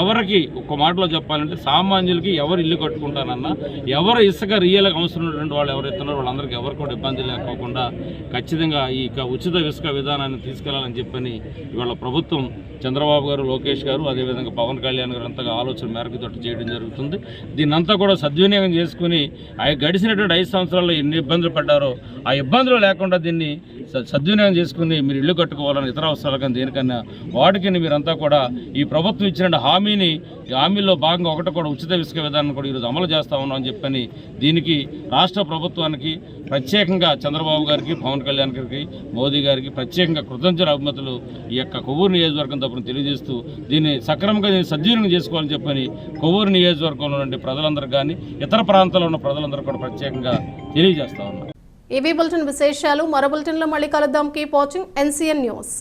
ఎవరికి ఒక్క మాటలో చెప్పాలంటే సామాన్యులకి ఎవరు ఇల్లు కట్టుకుంటానన్నా, ఎవరు ఇసుక రియల్గా అవసరం ఉన్నటువంటి వాళ్ళు ఎవరైతున్నారో వాళ్ళందరికీ ఎవరు కూడా ఇబ్బంది లేకోకుండా ఖచ్చితంగా ఈ ఉచిత ఇసుక విధానాన్ని తీసుకెళ్లాలని చెప్పని ఇవాళ ప్రభుత్వం చంద్రబాబు గారు, లోకేష్ గారు, అదేవిధంగా పవన్ కళ్యాణ్ గారు అంతగా ఆలోచన మేరకు తోటి చేయడం జరుగుతుంది. దీన్నంతా కూడా సద్వినియోగం చేసుకుని గడిచినటువంటి 5 సంవత్సరాల్లో ఎన్ని ఇబ్బందులు పడ్డారో ఆ ఇబ్బందులు లేకుండా దీన్ని సద్వినియోగం చేసుకుని మీరు ఇల్లు కట్టుకోవాలని ఇతర అవసరాలు కానీ దేనికన్నా వాటికి మీరంతా కూడా ఈ ప్రభుత్వం ఇచ్చిన హామీలో భాగంగా ఒకటి కూడా ఉచిత ఇసుక విధానం కూడా ఈరోజు అమలు చేస్తా ఉన్నాం అని చెప్పని దీనికి రాష్ట్ర ప్రభుత్వానికి ప్రత్యేకంగా చంద్రబాబు గారికి, పవన్ కళ్యాణ్ గారికి, మోదీ గారికి ప్రత్యేకంగా కృతజ్ఞతలు అభిమతులు ఈ యొక్క కొవ్వూరు నియోజకవర్గం తరపున తెలియజేస్తూ దీన్ని సక్రమంగా దీన్ని సద్వినియోగం చేసుకోవాలని చెప్పని కొవ్వూరు నియోజకవర్గంలో నుండి ప్రజలందరూ కానీ ఇతర ప్రాంతాల్లో ఉన్న ప్రజలందరూ కూడా ప్రత్యేకంగా తెలియజేస్తా ఉన్నారు. ఇవి బులెటిన్ విశేషాలు. మరో బులెటిన్లో మళ్ళీ కలుద్దాం. Keep watching NCN news.